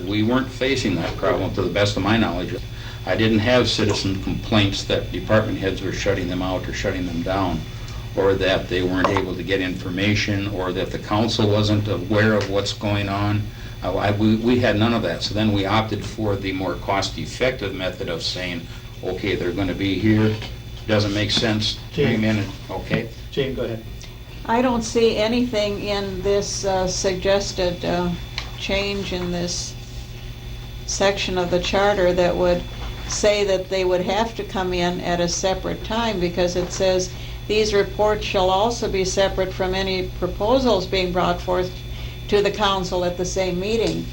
we weren't facing that problem to the best of my knowledge. I didn't have citizen complaints that department heads were shutting them out or shutting them down, or that they weren't able to get information, or that the council wasn't aware of what's going on. We had none of that. So then we opted for the more cost-effective method of saying, okay, they're going to be here. Doesn't make sense. Jane. 3 minutes, okay? Jane, go ahead. I don't see anything in this suggested change in this section of the charter that would say that they would have to come in at a separate time, because it says these reports shall also be separate from any proposals being brought forth to the council at the same meeting.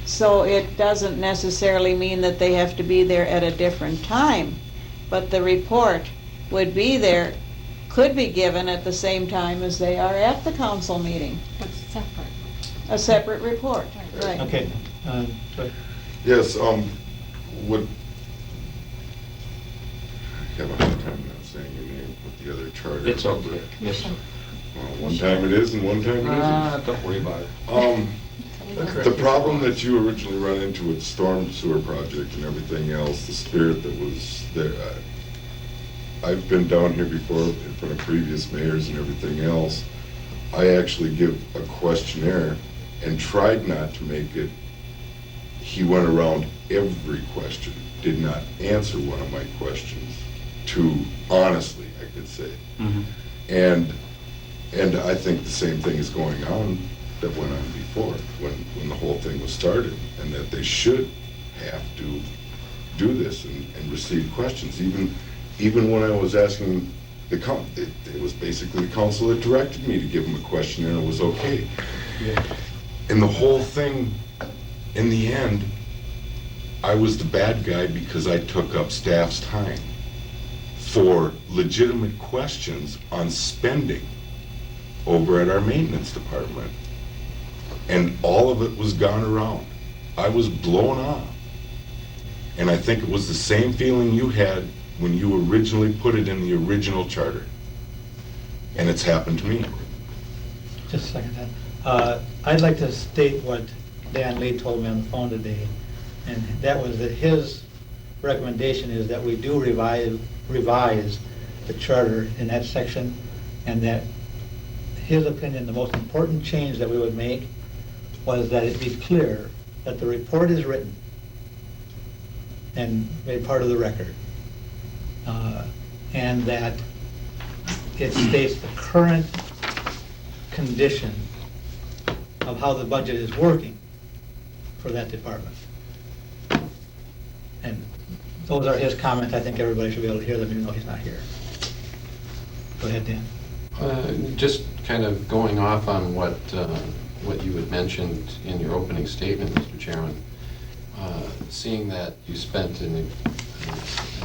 So it doesn't necessarily mean that they have to be there at a different time, but the report would be there, could be given at the same time as they are at the council meeting. But separate. A separate report, right. Okay. Go ahead. Yes, what, I have a hard time not saying your name with the other charter. It's okay. Yes. Well, one time it is and one time it isn't. Don't worry about it. The problem that you originally run into with the storm sewer project and everything else, the spirit that was there, I've been down here before in front of previous mayors and everything else. I actually give a questionnaire and tried not to make it, he went around every question, did not answer one of my questions too honestly, I could say. Mhm. And I think the same thing is going on that went on before, when the whole thing was started, and that they should have to do this and receive questions. Even when I was asking it was basically the council that directed me to give them a question, and it was okay. And the whole thing, in the end, I was the bad guy because I took up staff's time for legitimate questions on spending over at our maintenance department. And all of it was gone around. I was blown off. And I think it was the same feeling you had when you originally put it in the original charter. And it's happened to me. Just a second, I'd like to state what Dan Lee told me on the phone today, and that was that his recommendation is that we do revise the charter in that section, and that his opinion, the most important change that we would make was that it be clear that the report is written and made part of the record, and that it states the current condition of how the budget is working for that department. And those are his comments. I think everybody should be able to hear them even though he's not here. Go ahead, Dan. Just kind of going off on what you had mentioned in your opening statement, Mr. Chairman, seeing that you spent an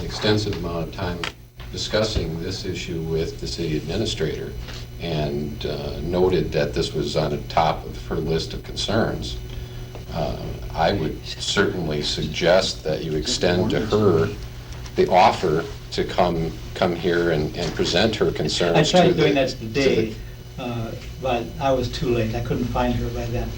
extensive amount of time discussing this issue with the city administrator and noted that this was on the top of her list of concerns, I would certainly suggest that you extend to her the offer to come here and present her concerns. I to tried the- doing that to today, but I was too late. I couldn't find her by then.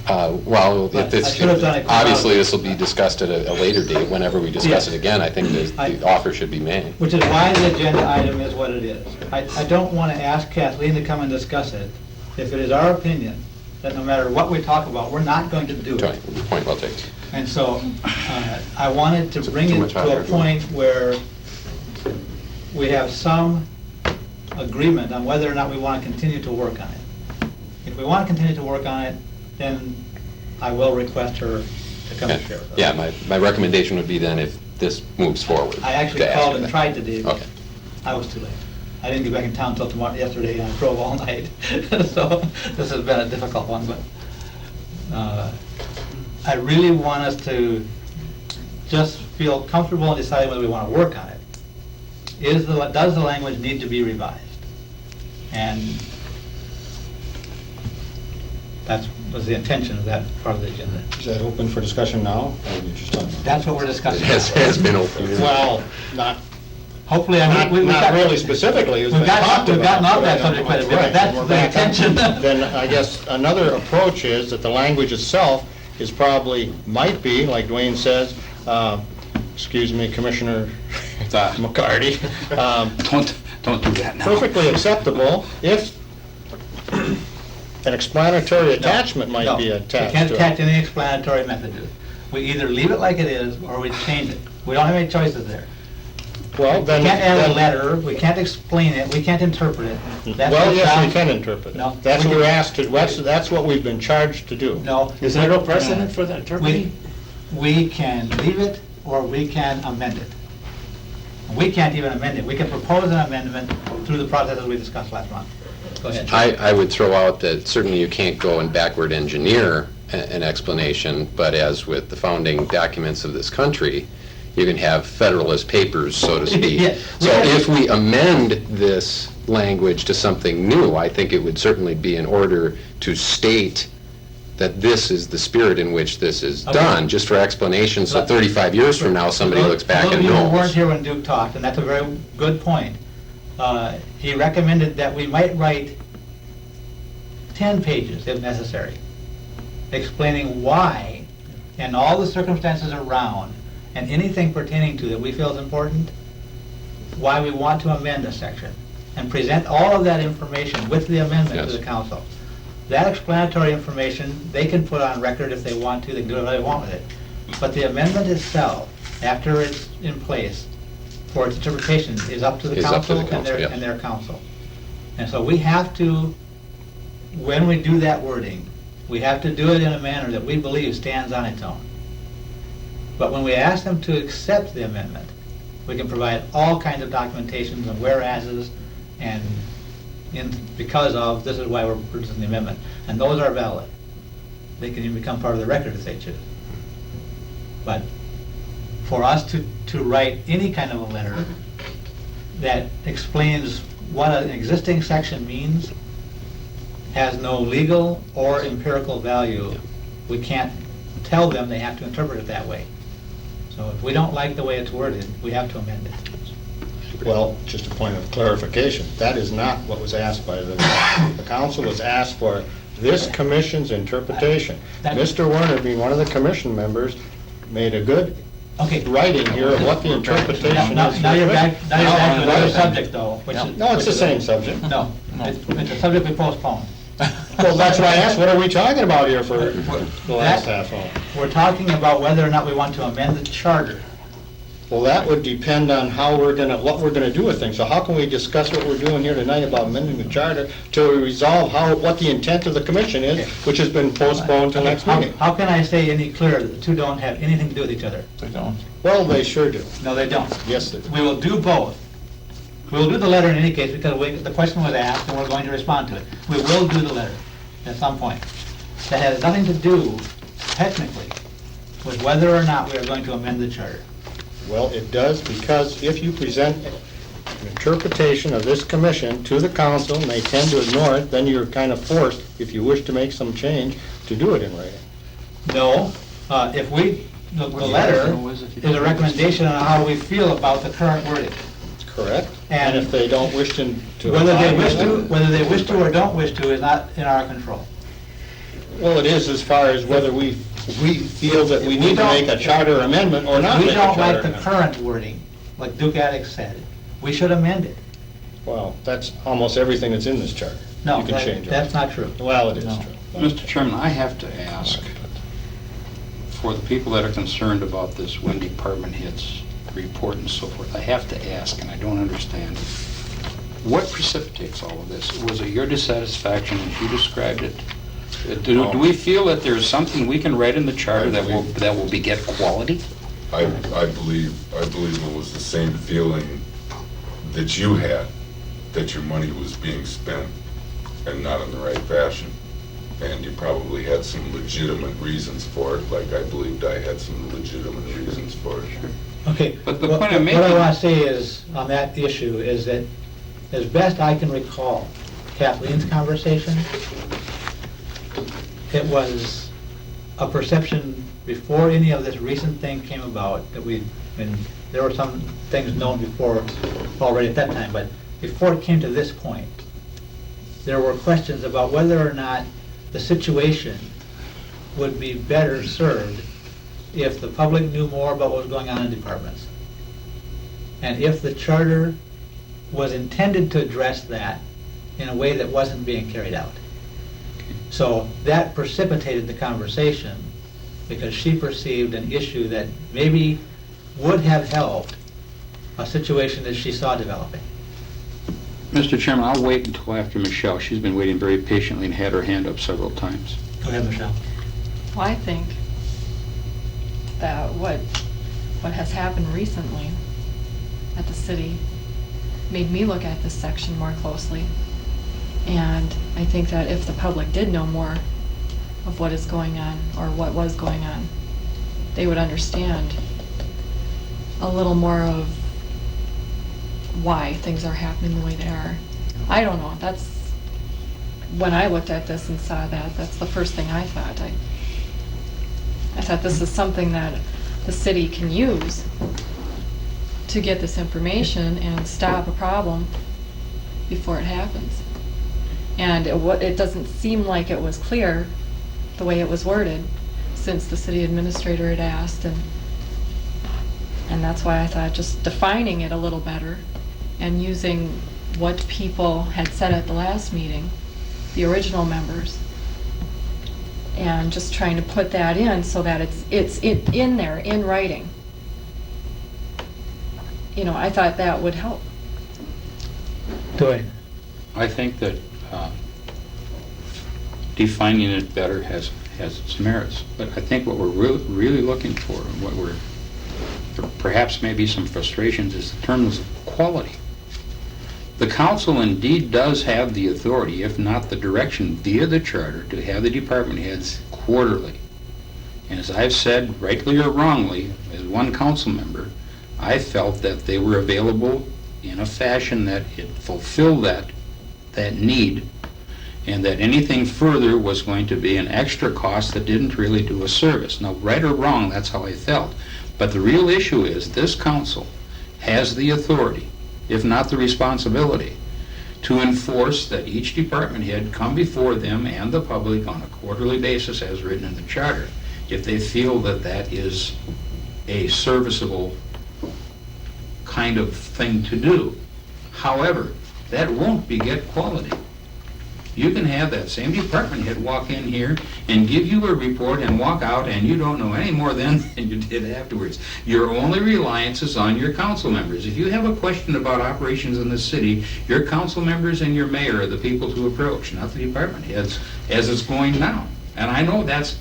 Well, But if this, I should have done it obviously, this will be discussed at a later date. Whenever we discuss Yes. it again, I think the offer should be made. Which is why the agenda item is what it is. I don't want to ask Kathleen to come and discuss it if it is our opinion that no matter what we talk about, we're not going to do it. Point well taken. And so I wanted to bring too it much to a higher. point where we have some agreement on whether or not we want to continue to work on it. If we want to continue to work on it, then I will request her to come and share with us. Yeah, my recommendation would be then if this moves forward. I actually to ask called her and that. tried today. but Okay. I was too late. I didn't get back in town until yesterday, and I drove all night. So this has been a difficult one, but I really want us to just feel comfortable in deciding whether we want to work on it. Does the language need to be revised? And that was the intention of that part of the agenda. Is that open for discussion now, or are you just talking about? That's what we're discussing. It has been open. Well, not Hopefully, I mean, not really specifically, it's been We've talked about. gotten off that subject quite a bit, but Right, that's we're the back on. intention. Then I guess another approach is that the language itself is probably, might be, like Dwayne says, excuse me, Commissioner McCarty, Don't do that now. perfectly acceptable if an explanatory attachment might be No, attached we can't to attach it. any explanatory method to it. We either leave it like it is, or we change it. We don't have any choices there. Well, We then. can't add a then- letter, we can't explain it, we can't interpret it. That's Well, what yes, we John- can interpret No. it. That's what we're asked to, that's what we've been charged to do. No. Is there no precedent for that We, interpreting? we can leave it, or we can amend it. We can't even amend it. We can propose an amendment through the process as we discussed last month. Go ahead. I would throw out that certainly you can't go and backward engineer an explanation, but as with the founding documents of this country, you can have Federalist Papers, so to speak. Yeah. So if we amend this language to something new, I think it would certainly be in order to state that this is the spirit in which this is Okay. done, just for explanation, so 35 years from now, somebody looks back and For those of you who weren't knows. here when Duke talked, and that's a very good point, he recommended that we might write 10 pages, if necessary, explaining why, and all the circumstances around, and anything pertaining to that we feel is important, why we want to amend a section, and present all of that information with the amendment to Yes. the council. That explanatory information, they can put on record if they want to, they can do whatever they want with it. But the amendment itself, after it's in place, for its interpretation, is up to the Is up to council the and council, their, yeah. and their council. And so we have to, when we do that wording, we have to do it in a manner that we believe stands on its own. But when we ask them to accept the amendment, we can provide all kinds of documentations and whereases and because of, this is why we're producing the amendment. And those are valid. They can even become part of the record if they choose. But for us to write any kind of a letter that explains what an existing section means has no legal or empirical value. We can't tell them they have to interpret it that way. So if we don't like the way it's worded, we have to amend it. Well, just a point of clarification, that is not what was asked by the council, was asked for this commission's interpretation. That- Mr. Werner, being one of the commission members, made a good Okay. writing here of what the interpretation Now is. now you're back to another Right. subject though, which is... No, it's the same subject. No, it's a subject we postponed. Well, that's why I asked, what are we talking about here for the last half hour? We're talking about whether or not we want to amend the charter. Well, that would depend on how we're gonna, what we're gonna do with things. So how can we discuss what we're doing here tonight about amending the charter till we resolve what the intent of the commission is, which has been postponed till next meeting? How can I say any clearer that the two don't have anything to do with each other? They don't. Well, they sure do. No, they don't. Yes, they do. We will do both. We will do the letter in any case because the question was asked and we're going to respond to it. We will do the letter at some point. That has nothing to do, technically, with whether or not we are going to amend the charter. Well, it does, because if you present an interpretation of this commission to the council and they tend to ignore it, then you're kind of forced, if you wish to make some change, to do it in writing. No, if we, the letter is a recommendation on how we feel about the current wording. Correct? And And if they don't wish to... Whether they wish to or don't wish to is not in our control. Well, it is as far as whether we feel that we need to make a charter amendment or not We make a don't charter like the amendment. current wording, like Duke Attic said. We should amend it. Well, that's almost everything that's in this charter. No, You can change it. that's not true. Well, it is No. true. Mr. Chairman, I have to ask, for the people that are concerned about this when department heads report and so forth, I have to ask, and I don't understand, what precipitates all of this? Was it your dissatisfaction as you described it? Do we feel that there's something we can write in the charter that will beget quality? I believe it was the same feeling that you had, that your money was being spent and not in the right fashion. And you probably had some legitimate reasons for it, like I believed I had some legitimate reasons for it. Okay. But the what- point I'm What I making- want to say is, on that issue, is that as best I can recall Kathleen's conversation, it was a perception before any of this recent thing came about that there were some things known before already at that time, but before it came to this point, there were questions about whether or not the situation would be better served if the public knew more about what was going on in departments. And if the charter was intended to address that in a way that wasn't being carried out. So that precipitated the conversation because she perceived an issue that maybe would have helped a situation that she saw developing. Mr. Chairman, I'll wait until after Michelle. She's been waiting very patiently and had her hand up several times. Go ahead, Michelle. Well, I think that what has happened recently at the city made me look at this section more closely. And I think that if the public did know more of what is going on, or what was going on, they would understand a little more of why things are happening the way they are. I don't know, that's, when I looked at this and saw that, that's the first thing I thought. I thought this is something that the city can use to get this information and stop a problem before it happens. And it doesn't seem like it was clear the way it was worded, since the city administrator had asked, and that's why I thought just defining it a little better and using what people had said at the last meeting, the original members, and just trying to put that in so that it's in there, in writing. You know, I thought that would help. Dwayne. I think that defining it better has its merits. But I think what we're really looking for, and what perhaps maybe some frustrations, is in terms of quality. The council indeed does have the authority, if not the direction via the charter, to have the department heads quarterly. And as I've said, rightly or wrongly, as one council member, I felt that they were available in a fashion that it fulfilled that need, and that anything further was going to be an extra cost that didn't really do a service. Now, right or wrong, that's how I felt. But the real issue is this council has the authority, if not the responsibility, to enforce that each department head come before them and the public on a quarterly basis as written in the charter, if they feel that that is a serviceable kind of thing to do. However, that won't beget quality. You can have that same department head walk in here and give you a report and walk out, and you don't know any more then than you did afterwards. Your only reliance is on your council members. If you have a question about operations in the city, your council members and your mayor are the people to approach, not the department heads, as it's going now. And I know that's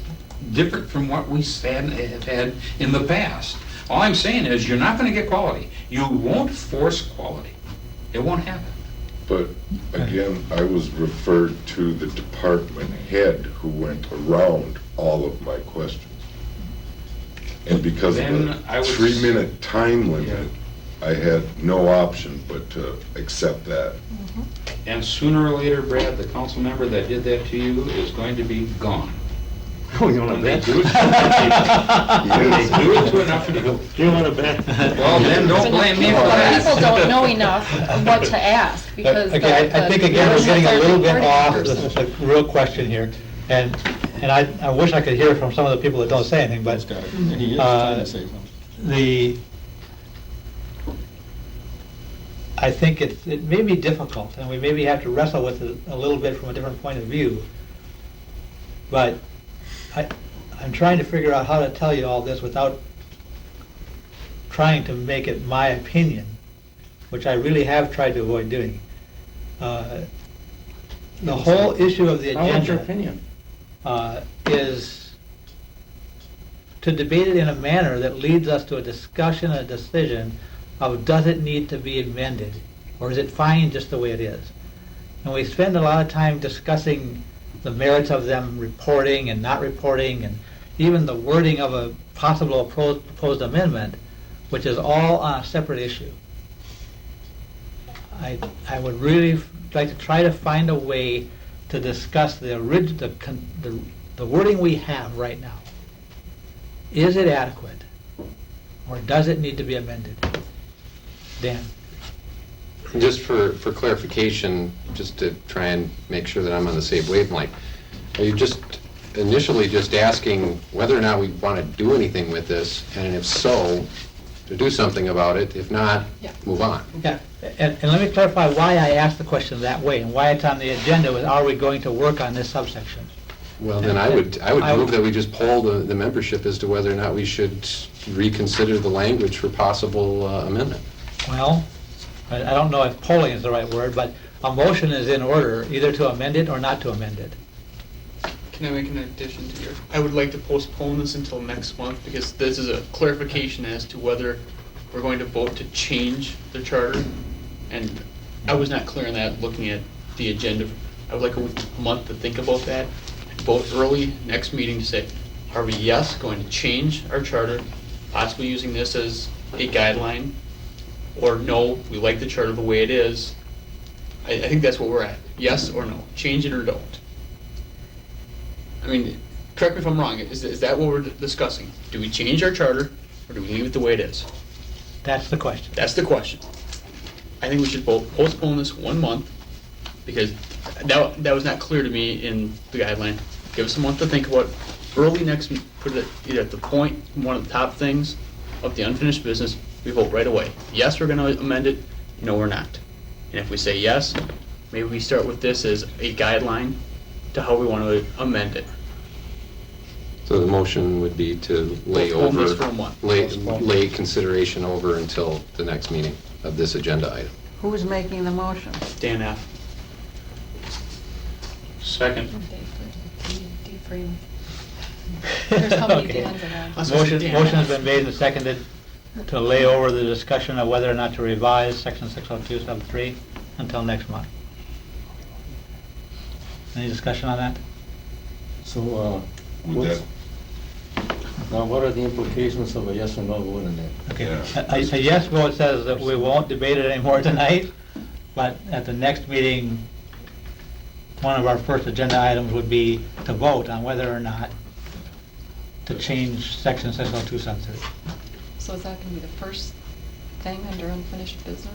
different from what we have had in the past. All I'm saying is you're not going to get quality. You won't force quality. It won't happen. But again, I was referred to the department head who went around all of my questions. And because of Then the I would 3-minute time limit, I had no option but to accept that. And sooner or later, Brad, the council member that did that to you is going to be gone. Oh, you want When to they bet? do it to enough people. When they do it to enough people. You want to bet? Well, then don't blame me for that. People don't know enough of what to ask, because Okay, I think again, we're getting a little bit off the real question here. And I wish I could hear from some of the people that don't say anything, but And he is trying to say something. I think it may be difficult, and we maybe have to wrestle with it a little bit from a different point of view. But I'm trying to figure out how to tell you all this without trying to make it my opinion, which I really have tried to avoid doing. The whole issue of the agenda. What's your opinion? Is to debate it in a manner that leads us to a discussion, a decision of does it need to be amended, or is it fine just the way it is? And we spend a lot of time discussing the merits of them reporting and not reporting, and even the wording of a possible proposed amendment, which is all on a separate issue. I would really like to try to find a way to discuss the wording we have right now. Is it adequate, or does it need to be amended? Dan? Just for clarification, just to try and make sure that I'm on the same wavelength, are you just initially just asking whether or not we want to do anything with this, and if so, to do something about it. If not, Yeah. move on. Yeah, and let me clarify why I asked the question that way, and why it's on the agenda, was are we going to work on this subsection? Well, then I would move that we just poll the membership as to whether or not we should reconsider the language for possible amendment. Well, I don't know if polling is the right word, but a motion is in order, either to amend it or not to amend it. Can I make an addition to your? I would like to postpone this until next month because this is a clarification as to whether we're going to vote to change the charter. And I was not clear on that looking at the agenda. I would like a month to think about that. Vote early next meeting to say, are we, yes, going to change our charter, possibly using this as a guideline? Or no, we like the charter the way it is. I think that's what we're at. Yes or no, change it or don't. I mean, correct me if I'm wrong, is that what we're discussing? Do we change our charter, or do we leave it the way it is? That's the question. That's the question. I think we should both postpone this 1 month, because that was not clear to me in the guideline. Give us a month to think about, early next, put it either at the point, one of the top things of the unfinished business, we vote right away. Yes, we're gonna amend it, no, we're not. And if we say yes, maybe we start with this as a guideline to how we want to amend it. So the motion would be to lay Postpone over, this for a month. lay consideration over until the next meeting of this agenda item. Who's making the motion? Dan F. Second. There's how many Okay. Dans around? That's what Motion Dan motion has asked. been made and seconded to lay over the discussion of whether or not to revise section 602, sub 3 until next month. Any discussion on that? So, Would what's, that, now what are the implications of a yes or no vote on that? Okay, Yeah. a yes vote says that we won't debate it anymore tonight, but at the next meeting, one of our first agenda items would be to vote on whether or not to change section 602, sub 3. So is that gonna be the first thing under unfinished business?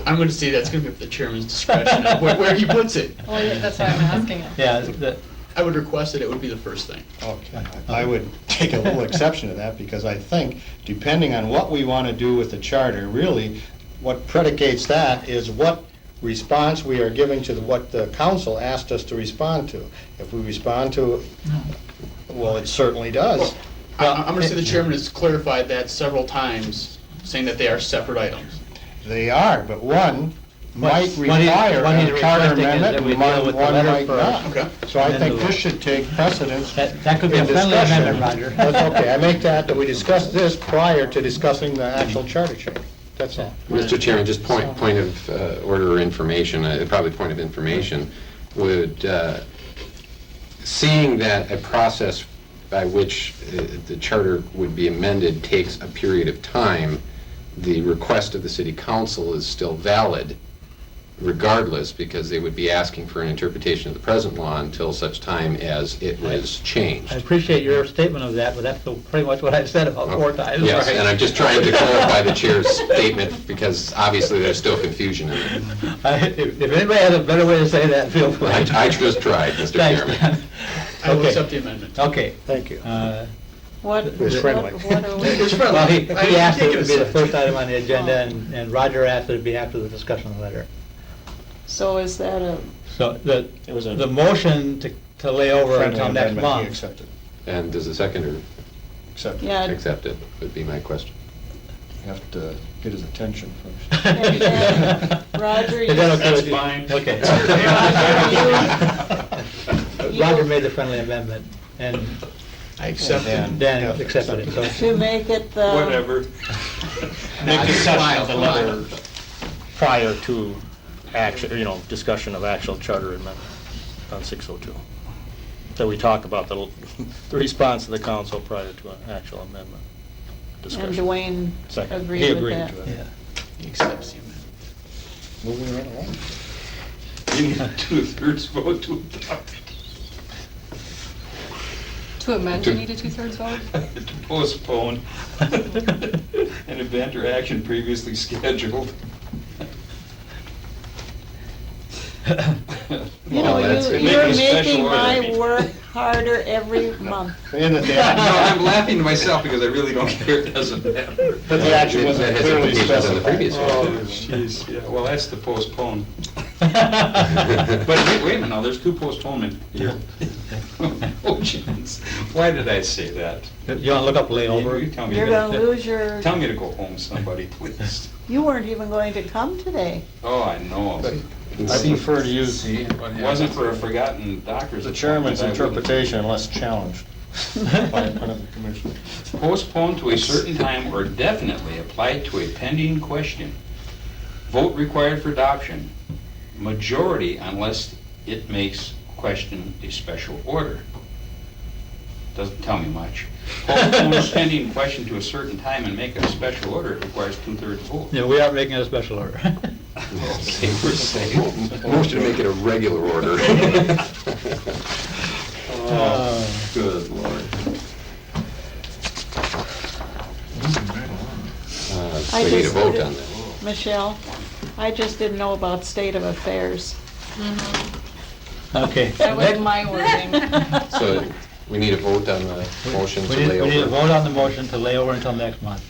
I'm going to say that's going to be up to the chairman's discretion of where he puts it. Well, yeah, that's why I'm asking it. Yeah, the- I would request that it would be the first thing. Okay, I would take a little exception to that, because I think, depending on what we want to do with the charter, really, what predicates that is what response we are giving to what the council asked us to respond to. If we respond to, well, it certainly does. I'm going to say the chairman has clarified that several times, saying that they are separate items. They are, but one might What he- require what he's a charter requesting is amendment, that we and deal with the one letter might not. first. Okay. So I And think then this should take precedence. that could be a in friendly discussion. amendment, Roger. That's okay, I make that we discuss this prior to discussing the actual charter change. That's all. Mr. Chairman, just point of order or information, probably point of information, would, seeing that a process by which the charter would be amended takes a period of time, the request of the city council is still valid regardless, because they would be asking for an interpretation of the present law until such time as it was I changed. appreciate your statement of that, but that's pretty much what I've said about 4 times. Yes, and I'm just trying to clarify the chair's statement, because obviously there's still confusion in it. If anybody has a better way to say that, feel free. I just tried, Mr. Thanks, Chairman. Dan. I will Okay. accept the amendment. Okay. Thank you. What, It was friendly. what are we? It's friendly. Well, he I asked take it as to be the such. first item on the agenda, and Roger asked it to be after the discussion letter. So is that a, So the, It was a the motion to lay over friendly until next amendment, he month. accepted. And does the seconder Accepted. yeah, accept it, would be my question. You have to get his attention first. and Roger, Is that okay That's with you? fine. Okay. You- Roger made the friendly amendment, and I accept it. Dan accepted it, so. to make it the. Whatever. Make discussion of the letter prior to action, discussion of actual charter amendment on 602. So we talk about the response of the council prior to an actual amendment And discussion. Dwayne Second. agreed He with agreed that. to it. Yeah. He accepts the amendment. Moving right along. You need a 2/3 vote to adopt. To amend, you need a 2/3 vote? To postpone an event or action previously scheduled. You know, Well, that's it. you're Make it a special making order. my work harder every month. And that the No, action- I'm laughing to myself because I really don't care, it doesn't matter. But the action wasn't That has clearly implications on the previous specified. one. Oh, jeez, yeah, well, that's the postpone. But wait a minute, now, there's two postponement here. Motions. Why did I say that? You wanna look up You layover? tell me. You're gonna lose your, Tell me to go home, somebody, please. you weren't even going to come today. Oh, I know. I prefer to use It wasn't for a forgotten doctor's. the chairman's appointment, I wouldn't. interpretation unless challenged by another commissioner. Postpone to a certain time or definitely applied to a pending question. Vote required for adoption. Majority unless it makes question a special order. Doesn't tell me much. Postpone a pending question to a certain time and make it a special order. It requires 2/3 vote. Yeah, we are making it a special order. Okay, we're safe. Motion to make it a regular order. Oh, good lord. So I we need a just- vote on that. Michelle, I just didn't know about state of affairs. Okay. That was my wording. So we need a vote on the motion to We lay need to over. vote on the motion to lay over until next month,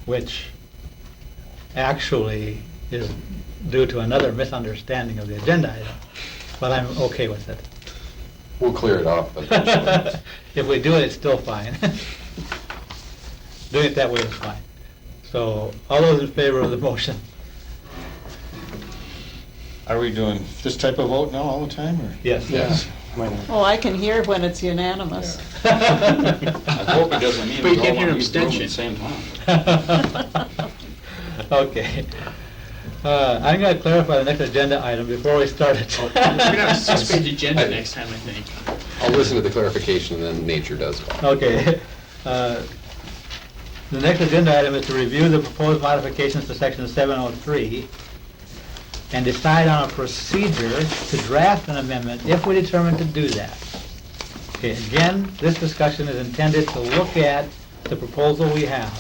which actually is due to another misunderstanding of the agenda item, but I'm okay with it. We'll clear it up eventually. If we do it, it's still fine. Doing it that way is fine. So, all those in favor of the motion? Are we doing this type of vote now all the time, or? Yes. Yes. Oh, I can hear when it's unanimous. I hope it doesn't mean But you we all can't hear want to be approved abstention. at the same time. Okay. I'm gonna clarify the next agenda item before we start it. We're gonna have a 6-page agenda next time, I think. I'll listen to the clarification and then nature does call. Okay. The next agenda item is to review the proposed modifications to section 703 and decide on a procedure to draft an amendment if we determine to do that. Okay, again, this discussion is intended to look at the proposal we have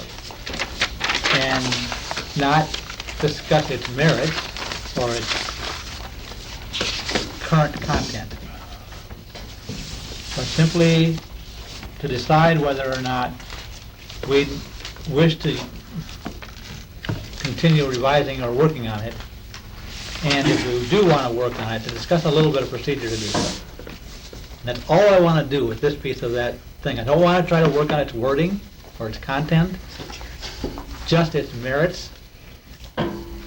and not discuss its merits or its current content, but simply to decide whether or not we wish to continue revising or working on it, and if we do want to work on it, to discuss a little bit of procedure to do so. That's all I want to do with this piece of that thing. I don't want to try to work on its wording or its content, just its merits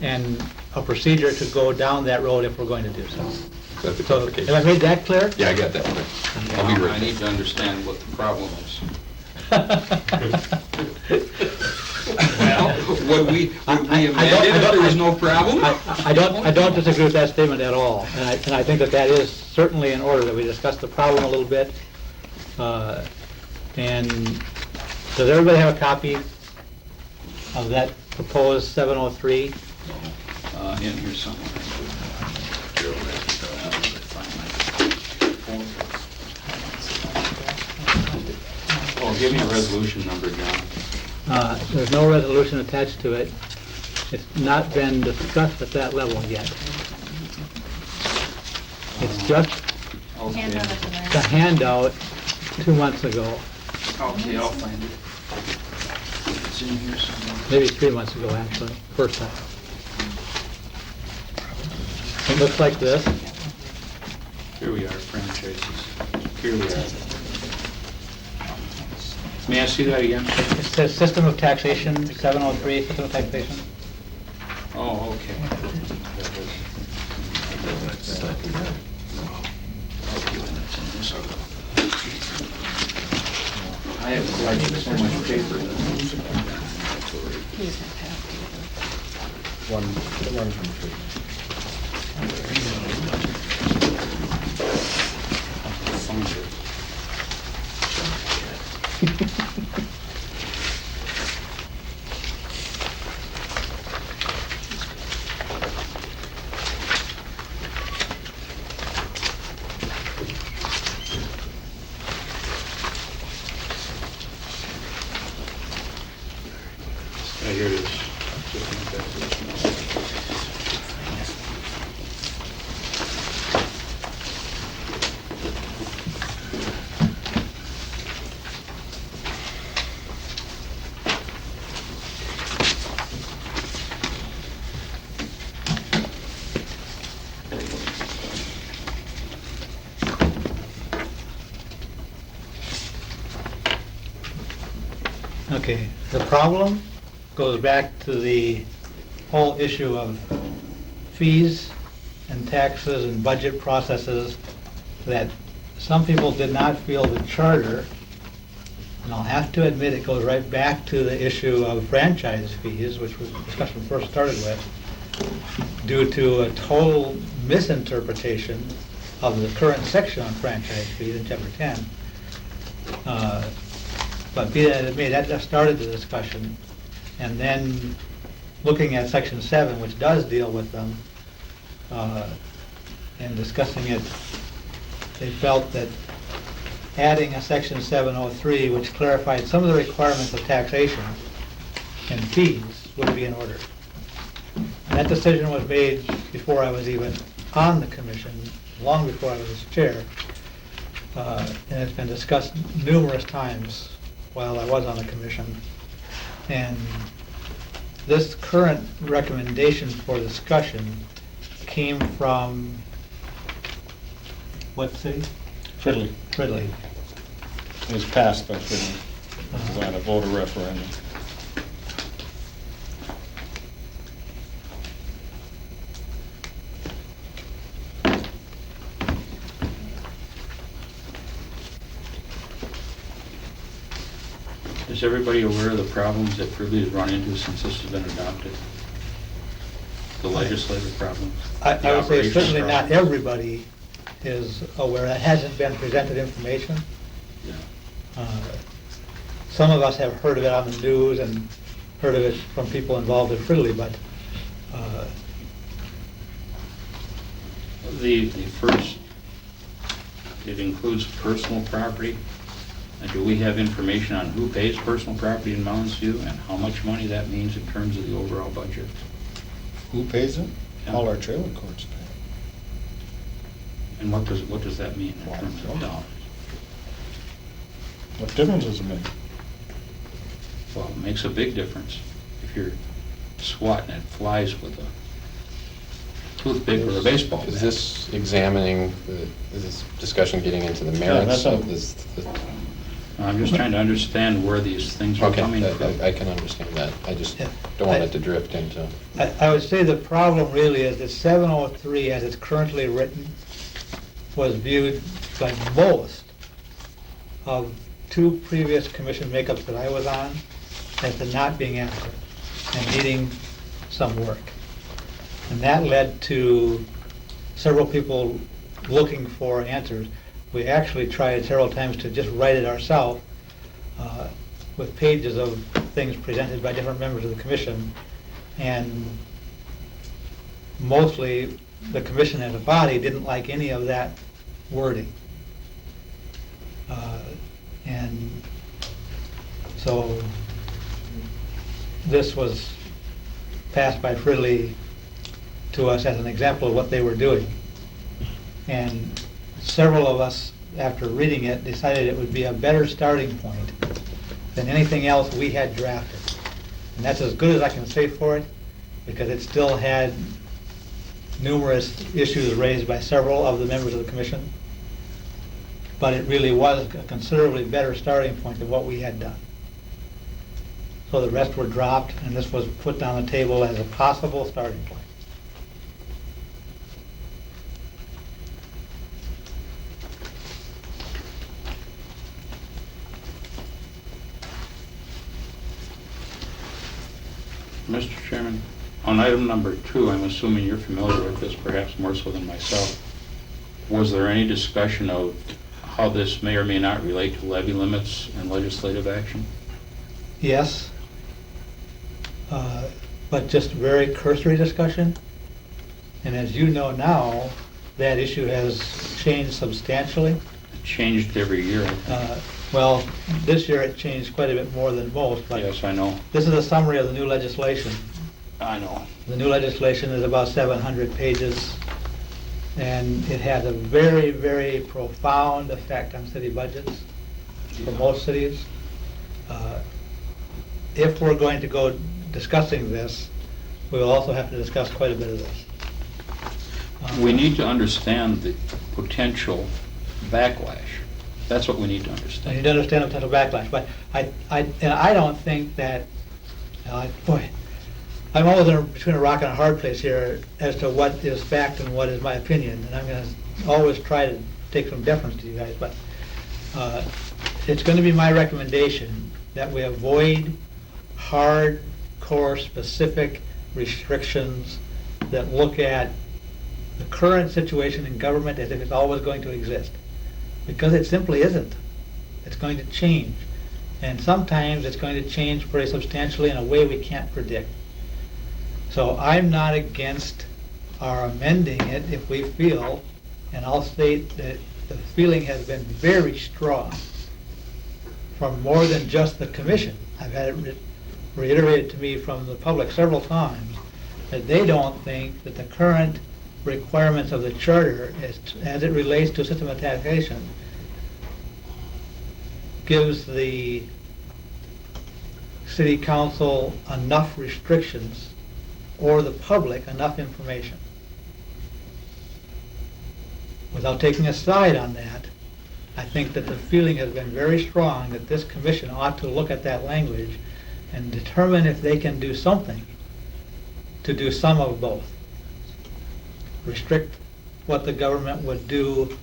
and a procedure to go down that road if we're going to do so. That's the So, clarification. have I made that clear? Yeah, I got that. I'll be I ready. need to understand what the problem is. Well, would we amend it if there was no problem? I don't disagree with that statement at all, and I think that that is certainly in order, that we discuss the problem a little bit. And does everybody have a copy of that proposed 703? In here somewhere. Oh, give me a resolution number, John. There's no resolution attached to it. It's not been discussed at that level yet. It's just Okay. the handout 2 months ago, Okay, I'll find it. It's in here somewhere. maybe 3 months ago, actually, first time. It looks like this. Here we are, franchises. Here we are. May I see that again? It says System of Taxation, 703, System of Taxation. Oh, okay. I have collected so much paper. Find it. Here it is. Okay, the problem goes back to the whole issue of fees and taxes and budget processes, that some people did not feel the charter, and I'll have to admit it goes right back to the issue of franchise fees, which was the discussion first started with, due to a total misinterpretation of the current section on franchise fees in chapter 10. But be that as it may, that just started the discussion. And then looking at section 7, which does deal with them, and discussing it, they felt that adding a section 703, which clarified some of the requirements of taxation and fees, would be in order. And that decision was made before I was even on the commission, long before I was its chair. And it's been discussed numerous times while I was on the commission. And this current recommendation for discussion came from, what city? Fridley. Fridley. It was passed by Fridley. It was on a voter referendum. Is everybody aware of the problems that Fridley has run into since this has been adopted? The legislative problems? I the would say operational certainly not problems? everybody is aware. That hasn't been presented information. Yeah. Some of us have heard of it on the news and heard of it from people involved in Fridley, but The first, it includes personal property. And do we have information on who pays personal property in Mounds View and how much money that means in terms of the overall budget? Who pays it? Yeah. All our trailer courts pay. And what does that mean in terms of dollars? What difference does it make? Well, it makes a big difference if you're swatting at flies with a toothpick or a baseball bat. Is this examining, is this discussion getting into the merits that's of a- this? I'm just trying to understand where these things are Okay, coming from. I can understand that. I just Yeah. don't want it to drift into. I would say the problem really is that 703, as it's currently written, was viewed by most of two previous commission makeups that I was on as to not being adequate and needing some work. And that led to several people looking for answers. We actually tried several times to just write it ourselves with pages of things presented by different members of the commission. And mostly, the commission as a body didn't like any of that wording. And so this was passed by Fridley to us as an example of what they were doing. And several of us, after reading it, decided it would be a better starting point than anything else we had drafted. And that's as good as I can say for it, because it still had numerous issues raised by several of the members of the commission. But it really was a considerably better starting point than what we had done. So the rest were dropped, and this was put on the table as a possible starting point. Mr. Chairman, on item number 2, I'm assuming you're familiar with this, perhaps more so than myself. Was there any discussion of how this may or may not relate to levy limits and legislative action? Yes, but just very cursory discussion. And as you know now, that issue has changed substantially. It changed every year, I think. Well, this year it changed quite a bit more than most, but Yes, I know. this is a summary of the new legislation. I know. The new legislation is about 700 pages, and it has a very, very profound effect on city budgets for most cities. If we're going to go discussing this, we will also have to discuss quite a bit of this. We need to understand the potential backlash That's what we need to And understand. you need to understand the potential backlash, but I don't think that, boy, I'm always between a rock and a hard place here as to what is fact and what is my opinion, and I'm gonna always try to take some deference to you guys, but it's gonna be my recommendation that we avoid hardcore specific restrictions that look at the current situation in government as if it's always going to exist. Because it simply isn't. It's going to change. And sometimes it's going to change very substantially in a way we can't predict. So I'm not against our amending it if we feel, and I'll state that the feeling has been very strong from more than just the commission. I've had it reiterated to me from the public several times that they don't think that the current requirements of the charter as it relates to system of taxation gives the city council enough restrictions or the public enough information. Without taking a side on that, I think that the feeling has been very strong that this commission ought to look at that language and determine if they can do something to do some of both. Restrict what the government would do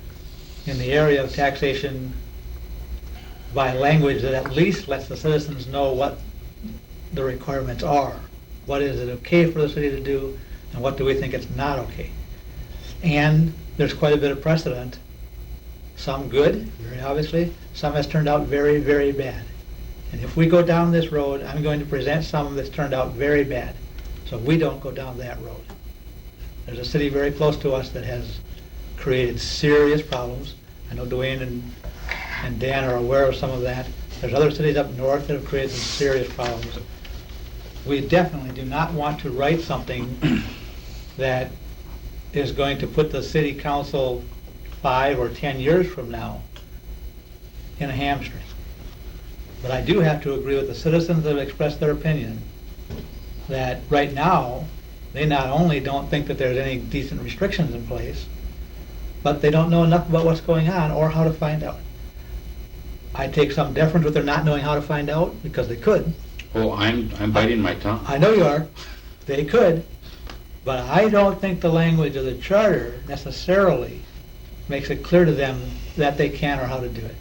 in the area of taxation by language that at least lets the citizens know what the requirements are. What is it okay for the city to do, and what do we think it's not okay? And there's quite a bit of precedent, some good, very obviously, some has turned out very, very bad. And if we go down this road, I'm going to present some that's turned out very bad. So we don't go down that road. There's a city very close to us that has created serious problems. I know Dwayne and Dan are aware of some of that. There's other cities up north that have created some serious problems. We definitely do not want to write something that is going to put the city council 5 or 10 years from now in a hamstring. But I do have to agree with the citizens that have expressed their opinion that right now, they not only don't think that there's any decent restrictions in place, but they don't know enough about what's going on or how to find out. I take some deference with their not knowing how to find out, because they could. Oh, I'm biting my tongue. I know you are. They could. But I don't think the language of the charter necessarily makes it clear to them that they can or how to do it.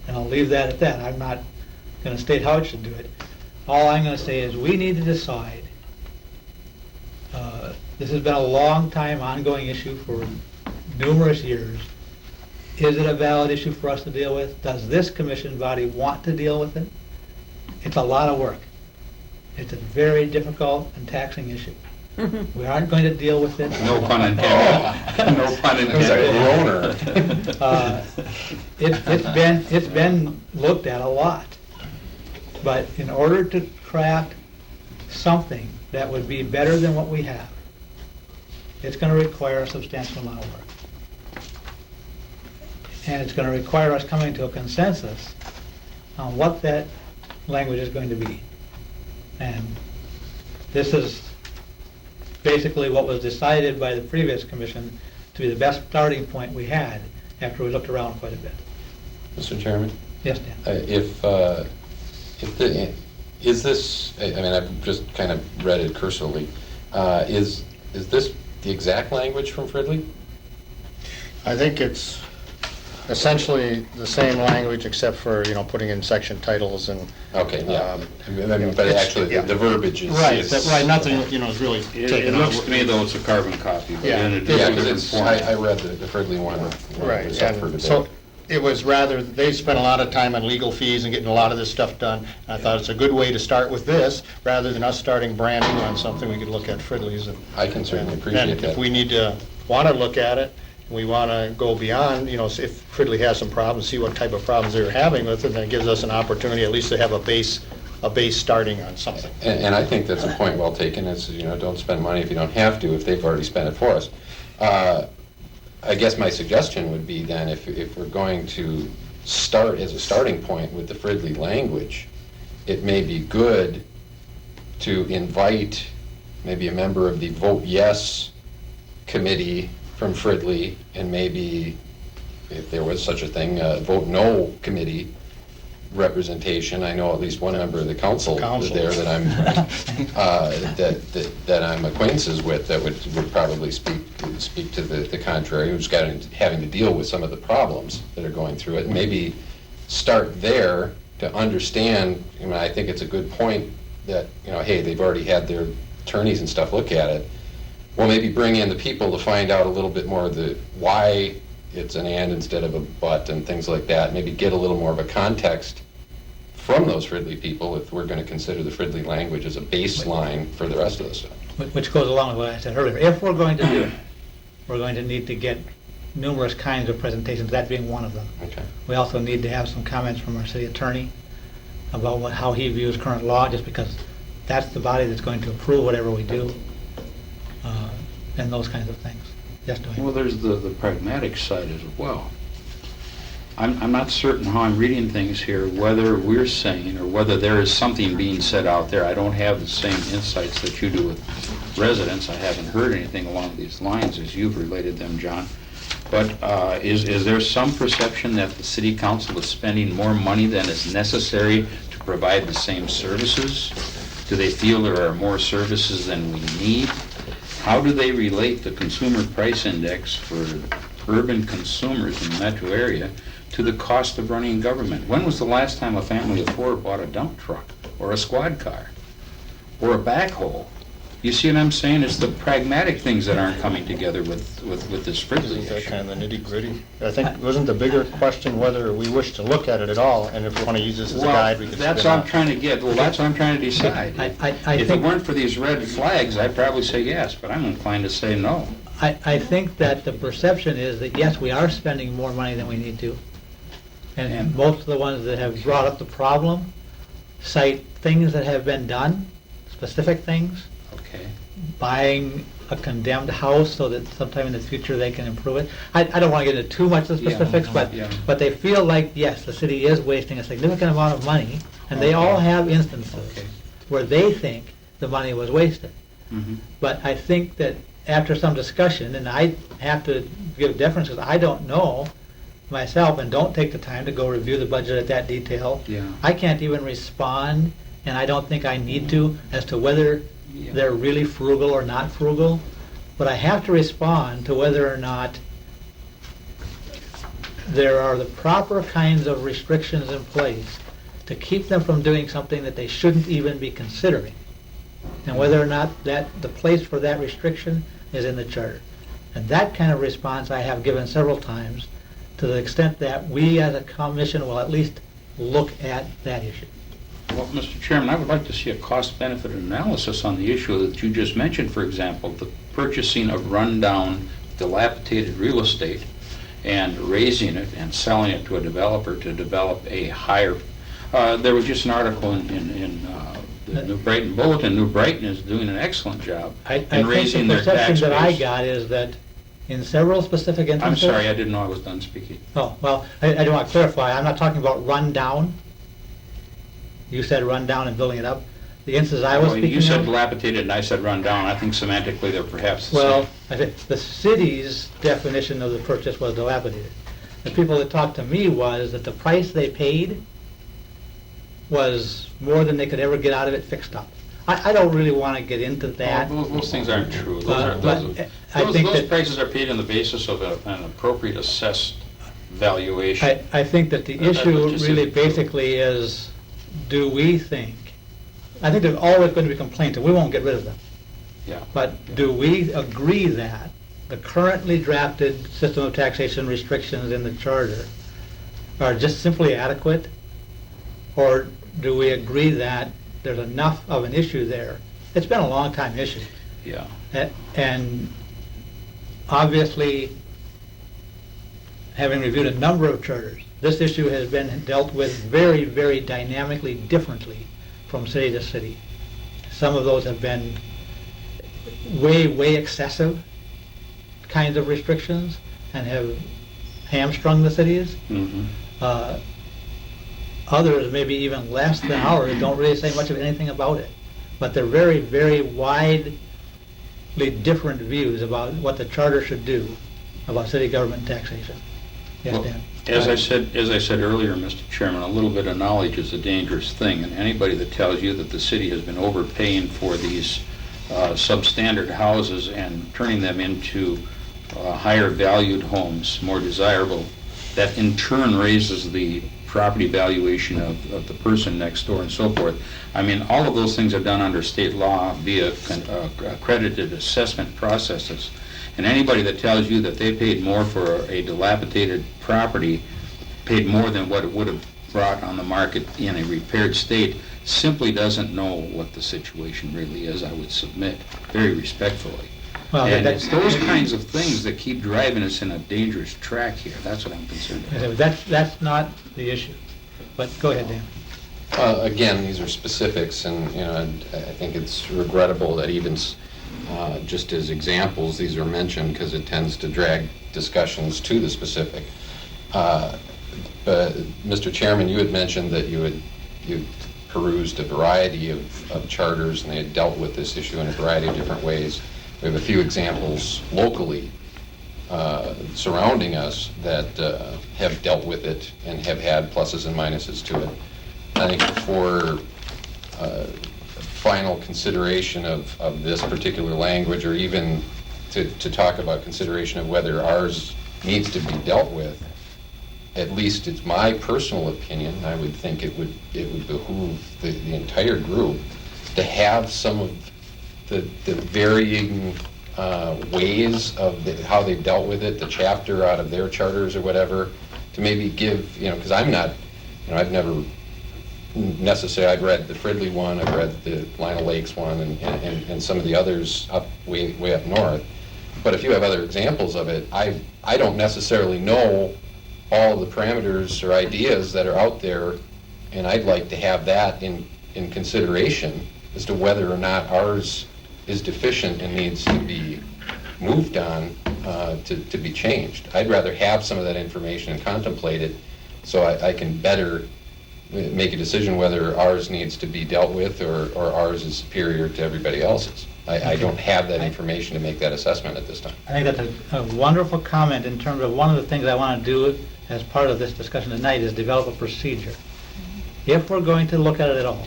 And I'll leave that at that. I'm not going to state how it should do it. All I'm going to say is we need to decide. This has been a long time ongoing issue for numerous years. Is it a valid issue for us to deal with? Does this commission body want to deal with it? It's a lot of work. It's a very difficult and taxing issue. We aren't going to deal with it. No pun intended. No pun intended. It's been looked at a lot. But in order to craft something that would be better than what we have, it's going to require a substantial amount of work. And it's going to require us coming to a consensus on what that language is going to be. And this is basically what was decided by the previous commission to be the best starting point we had after we looked around quite a bit. Mr. Chairman? Yes, Dan? Is this, I mean, I've just kind of read it cursorily, is this the exact language from Fridley? I think it's essentially the same language except for, putting in section titles and. Okay, yeah. But it's- actually, yeah. the verbiage is. Right, is- right, nothing, is really It taken out. looks to me though it's a carbon copy, but Yeah. in a Yeah, different because format. I read the Fridley one. when it Right, was up for and debate. so it was rather, they spent a lot of time on legal fees and getting a lot of this stuff done. And I thought it's a good way to start with this, rather than us starting brand new on something, we could look at Fridley's. And I can certainly appreciate and that. if we want to look at it, we want to go beyond, see if Fridley has some problems, see what type of problems they're having with it, then it gives us an opportunity at least to have a base starting on something. And I think that's a point well taken, is, don't spend money if you don't have to, if they've already spent it for us. I guess my suggestion would be then, if we're going to start as a starting point with the Fridley language, it may be good to invite maybe a member of the Vote Yes committee from Fridley, and maybe if there was such a thing, vote no committee representation. I know at least one member of the council there that I'm, that I'm acquaintances with that would probably speak to the contrary, who's having to deal with some of the problems that are going through it. And maybe start there to understand, I think it's a good point that, hey, they've already had their attorneys and stuff look at it. Well, maybe bring in the people to find out a little bit more of the why it's an and instead of a but and things like that. Maybe get a little more of a context from those Fridley people if we're going to consider the Fridley language as a baseline for the rest of the stuff. Which goes along with what I said earlier. If we're going to do it, we're going to need to get numerous kinds of presentations, that being one of them. Okay. We also need to have some comments from our city attorney about how he views current law, just because that's the body that's going to approve whatever we do, and those kinds of things. Yes, Dwayne? Well, there's the pragmatic side as well. I'm not certain how I'm reading things here, whether we're saying or whether there is something being said out there. I don't have the same insights that you do with residents. I haven't heard anything along these lines as you've related them, John. But is there some perception that the city council is spending more money than is necessary to provide the same services? Do they feel there are more services than we need? How do they relate the consumer price index for urban consumers in the metro area to the cost of running government? When was the last time a family of four bought a dump truck or a squad car or a backhoe? You see what I'm saying? It's the pragmatic things that aren't coming together with this Fridley Isn't that issue. kind of the nitty-gritty? I think, wasn't the bigger question whether we wish to look at it at all, and if we want to use this as a guide, we could That's spin what I'm off. trying to get. Well, that's what I'm trying to decide. I If it think- weren't for these red flags, I'd probably say yes, but I'm inclined to say no. I think that the perception is that, yes, we are spending more money than we need to. And most of the ones that have brought up the problem cite things that have been done, specific things, Okay. buying a condemned house so that sometime in the future they can improve it. I don't want to get into too much of the Yeah, specifics, yeah. but they feel like, yes, the city is wasting a significant amount of money, and they all have instances Okay. where they think the money was wasted. Mhm. But I think that after some discussion, and I have to give deference because I don't know myself and don't take the time to go review the budget at that detail. Yeah. I can't even respond, and I don't think I need to, as to whether Yeah. they're really frugal or not frugal. But I have to respond to whether or not there are the proper kinds of restrictions in place to keep them from doing something that they shouldn't even be considering. And whether or not that the place for that restriction is in the charter. And that kind of response I have given several times, to the extent that we as a commission will at least look at that issue. Well, Mr. Chairman, I would like to see a cost-benefit analysis on the issue that you just mentioned, for example, the purchasing of rundown, dilapidated real estate and raising it and selling it to a developer to develop a higher, there was just an article in the New Brighton Bulletin. New Brighton is doing an excellent job I in think raising the their tax perception that I base. got is that in several specific I'm instances... sorry, I didn't know I was done speaking. Oh, well, I do want to clarify, I'm not talking about run down. You said run down and building it up. The instances I was Well, speaking you said of... dilapidated and I said run down. I think semantically they're perhaps the Well, same. I think the city's definition of the purchase was dilapidated. The people that talked to me was that the price they paid was more than they could ever get out of it fixed up. I don't really want to get into that. Well, those things aren't true. Those But I those think that... prices are paid on the basis of an appropriate assessed valuation. I think that the That issue just really isn't true. basically is, do we think, I think there's always going to be complaints, and we won't get rid of them. Yeah. But do we agree that the currently drafted system of taxation restrictions in the charter are just simply adequate? Or do we agree that there's enough of an issue there? It's been a long time issue. Yeah. And obviously, having reviewed a number of charters, this issue has been dealt with very, very dynamically differently from city to city. Some of those have been way, way excessive kinds of restrictions and have hamstrung the cities. Mhm. Others, maybe even less than ours, don't really say much of anything about it. But they're very, very widely different views about what the charter should do about city government taxation. Yes, Well, Dan? As I said earlier, Mr. Chairman, a little bit of knowledge is a dangerous thing, and anybody that tells you that the city has been overpaying for these substandard houses and turning them into higher valued homes, more desirable, that in turn raises the property valuation of the person next door and so forth. I mean, all of those things are done under state law via accredited assessment processes. And anybody that tells you that they paid more for a dilapidated property, paid more than what it would have brought on the market in a repaired state, simply doesn't know what the situation really is, I would submit, very respectfully. Well, And that's- it's those kinds of things that keep driving us in a dangerous track here. That's what I'm concerned about. That's not the issue. But go ahead, Dan. Again, these are specifics, and, and I think it's regrettable that even just as examples, these are mentioned, because it tends to drag discussions to the specific. But, Mr. Chairman, you had mentioned that you perused a variety of charters, and they had dealt with this issue in a variety of different ways. We have a few examples locally surrounding us that have dealt with it and have had pluses and minuses to it. I think for final consideration of this particular language, or even to talk about consideration of whether ours needs to be dealt with, at least it's my personal opinion, I would think it would behoove the entire group to have some of the varying ways of how they've dealt with it, the chapter out of their charters or whatever, to maybe give, because I'm not, I've never necessarily, I've read the Fridley one, I've read the Lina Lakes one, and some of the others way up north. But if you have other examples of it, I don't necessarily know all the parameters or ideas that are out there, and I'd like to have that in consideration as to whether or not ours is deficient and needs to be moved on to be changed. I'd rather have some of that information and contemplate it so I can better make a decision whether ours needs to be dealt with or ours is superior to everybody else's. I don't have that information to make that assessment at this time. I think that's a wonderful comment in terms of one of the things I want to do as part of this discussion tonight is develop a procedure. If we're going to look at it at all,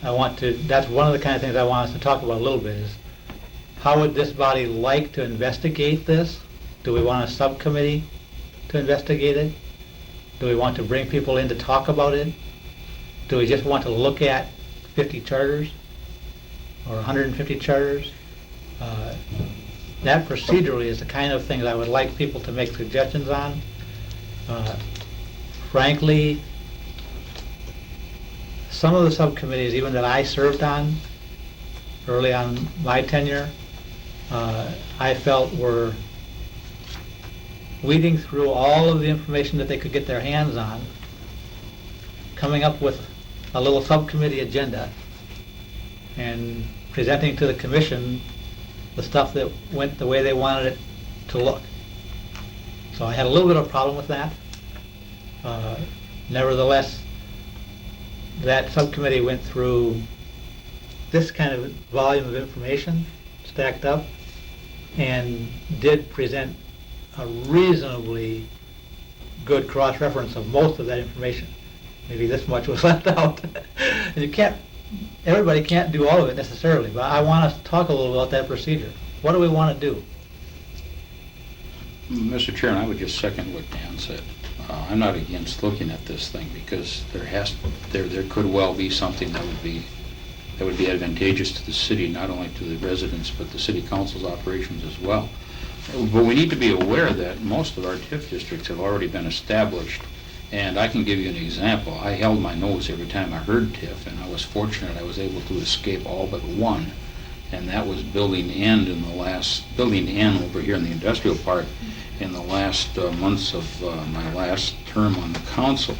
that's one of the kind of things I want us to talk about a little bit is how would this body like to investigate this? Do we want a subcommittee to investigate it? Do we want to bring people in to talk about it? Do we just want to look at 50 charters or 150 charters? That procedurally is the kind of things I would like people to make suggestions on. Frankly, some of the subcommittees, even that I served on early on my tenure, I felt were weeding through all of the information that they could get their hands on, coming up with a little subcommittee agenda, and presenting to the commission the stuff that went the way they wanted it to look. So I had a little bit of a problem with that. Nevertheless, that subcommittee went through this kind of volume of information stacked up and did present a reasonably good cross-reference of most of that information. Maybe this much was left out. Everybody can't do all of it necessarily, but I want us to talk a little about that procedure. What do we want to do? Mr. Chairman, I would just second what Dan said. I'm not against looking at this thing because there could well be something that would be advantageous to the city, not only to the residents, but the city council's operations as well. But we need to be aware that most of our TIF districts have already been established. And I can give you an example. I held my nose every time I heard TIF, and I was fortunate I was able to escape all but one. And that was Building N over here in the industrial park in the last months of my last term on the council.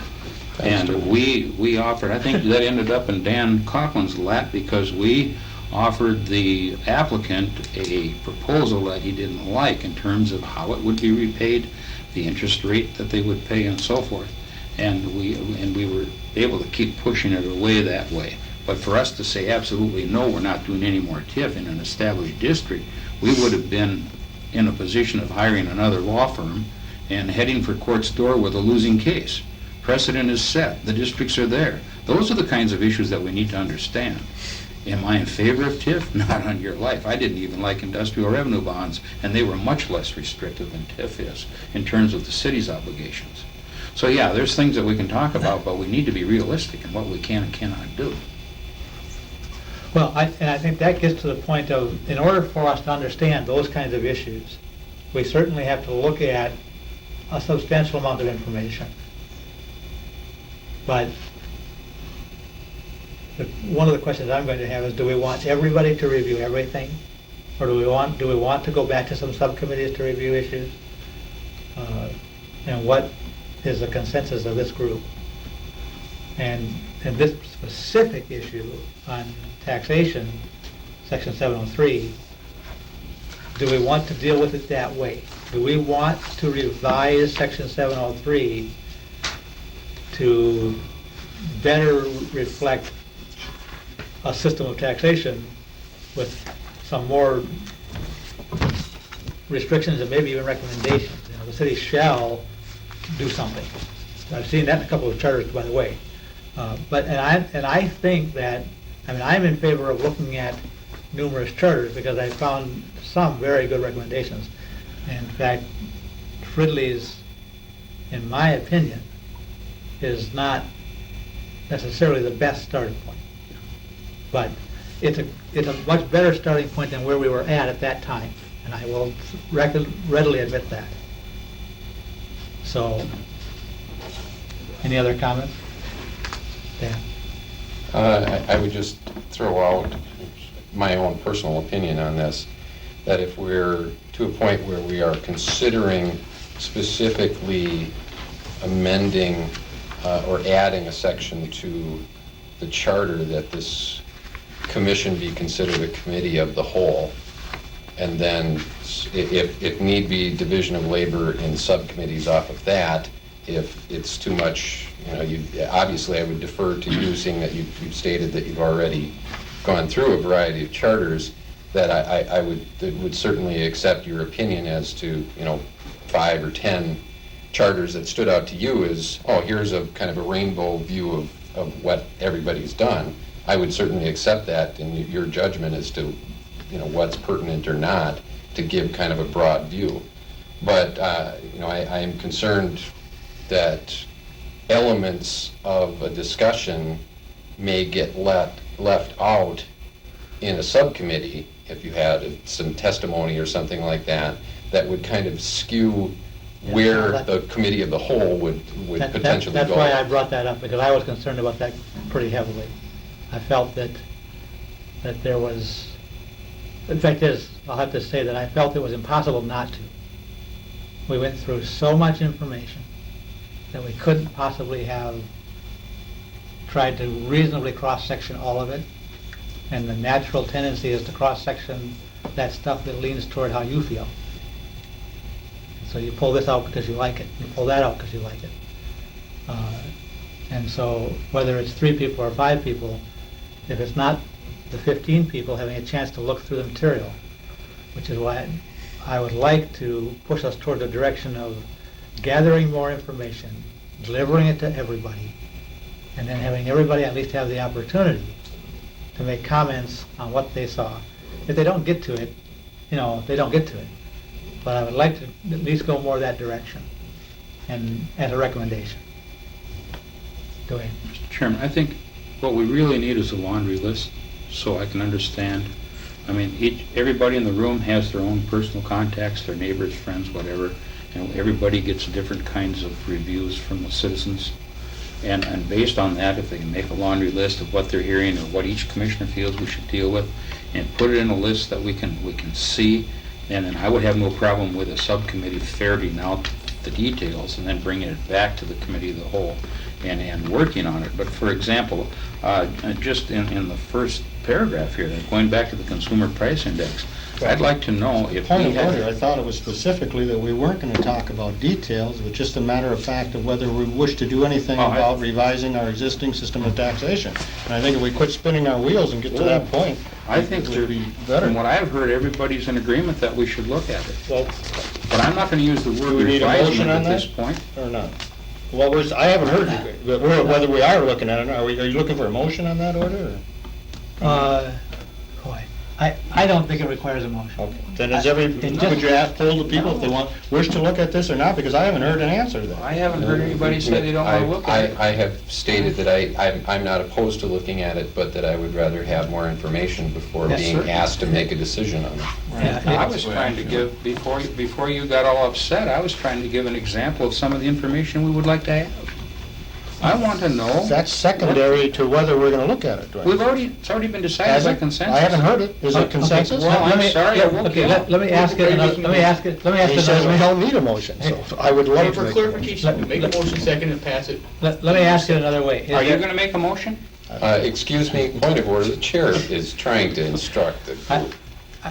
And we offered, I think that ended up in Dan Coughlin's lap because we offered the applicant a proposal that he didn't like in terms of how it would be repaid, the interest rate that they would pay, and so forth. And we were able to keep pushing it away that way. But for us to say absolutely no, we're not doing any more TIF in an established district, we would have been in a position of hiring another law firm and heading for court's door with a losing case. Precedent is set, the districts are there. Those are the kinds of issues that we need to understand. Am I in favor of TIF? Not on your life. I didn't even like industrial revenue bonds, and they were much less restrictive than TIF is in terms of the city's obligations. So yeah, there's things that we can talk about, but we need to be realistic in what we can and cannot do. Well, I think that gets to the point of, in order for us to understand those kinds of issues, we certainly have to look at a substantial amount of information. But one of the questions I'm going to have is, do we want everybody to review everything? Or do we want to go back to some subcommittees to review issues? And what is the consensus of this group? And this specific issue on taxation, Section 703, do we want to deal with it that way? Do we want to revise Section 703 to better reflect a system of taxation with some more restrictions and maybe even recommendations? You know, the city shall do something. I've seen that in a couple of charters, by the way. And I think that, I mean, I'm in favor of looking at numerous charters because I found some very good recommendations. In fact, Fridley's, in my opinion, is not necessarily the best starting point. But it's a much better starting point than where we were at that time, and I will readily admit that. So, any other comments? Dan? I would just throw out my own personal opinion on this, that if we're to a point where we are considering specifically amending or adding a section to the charter, that this commission be considered a committee of the whole, and then if need be, division of labor in subcommittees off of that, if it's too much, you know, obviously I would defer to you, seeing that you've stated that you've already gone through a variety of charters, that I would certainly accept your opinion as to, you know, 5 or 10 charters that stood out to you as, oh, here's a kind of a rainbow view of what everybody's done. I would certainly accept that in your judgment as to, you know, what's pertinent or not, to give kind of a broad view. But, you know, I am concerned that elements of a discussion may get left out in a subcommittee if you had some testimony or something like that, that would kind of skew where the committee of the whole would potentially go. That's why I brought that up, because I was concerned about that pretty heavily. I felt that there was, in fact, I'll have to say that I felt it was impossible not to. We went through so much information that we couldn't possibly have tried to reasonably cross-section all of it. And the natural tendency is to cross-section that stuff that leans toward how you feel. So you pull this out because you like it. You pull that out because you like it. And so whether it's 3 people or 5 people, if it's not the 15 people having a chance to look through the material, which is why I would like to push us toward the direction of gathering more information, delivering it to everybody, and then having everybody at least have the opportunity to make comments on what they saw. If they don't get to it, you know, they don't get to it. But I would like to at least go more that direction, and as a recommendation. Dwayne? Mr. Chairman, I think what we really need is a laundry list, so I can understand. I mean, everybody in the room has their own personal contacts, their neighbors, friends, whatever, and everybody gets different kinds of reviews from the citizens. And based on that, if they can make a laundry list of what they're hearing or what each commissioner feels we should deal with, and put it in a list that we can see, and then I would have no problem with a subcommittee ferreting out the details and then bringing it back to the committee of the whole and working on it. But for example, just in the first paragraph here, going back to the consumer price index, I'd like to know if Point we of had... order, I thought it was specifically that we weren't going to talk about details, but just a matter of fact of whether we wish to do anything about revising our existing system of taxation. And I think if we quit spinning our wheels and get to that point, I think it would be better. from what I've heard, everybody's in agreement that we should look at it. Well, But I'm not gonna use the Do word we need a motion revisement on at this that? point. Or not? Well, I haven't heard, whether we are looking at it, are you looking for a motion on that order? Boy, I don't think it requires a motion. Okay. Then is could you ask, poll the people if they wish to look at this or not? Because I haven't heard an answer to that. I haven't heard anybody say they don't wanna look at it. I have stated that I'm not opposed to looking at it, but that I would rather have more information before Yes, being sir. asked to make a decision on it. I was trying to give, before you got all upset, I was trying to give an example of some of the information we would like to have. I want to know. That's secondary to whether we're gonna look at it, right? It's already been decided Has by it? consensus. I haven't heard it. Is it consensus? Well, I'm sorry, I woke Okay, you up. let me ask it another, let me ask it He says we another way. don't need a motion, so I would love to For make a motion. clarification, make a motion second and pass it. Let me ask it another way. Is Are you there- gonna make a motion? Excuse me, point of order, the chair is trying to instruct the group.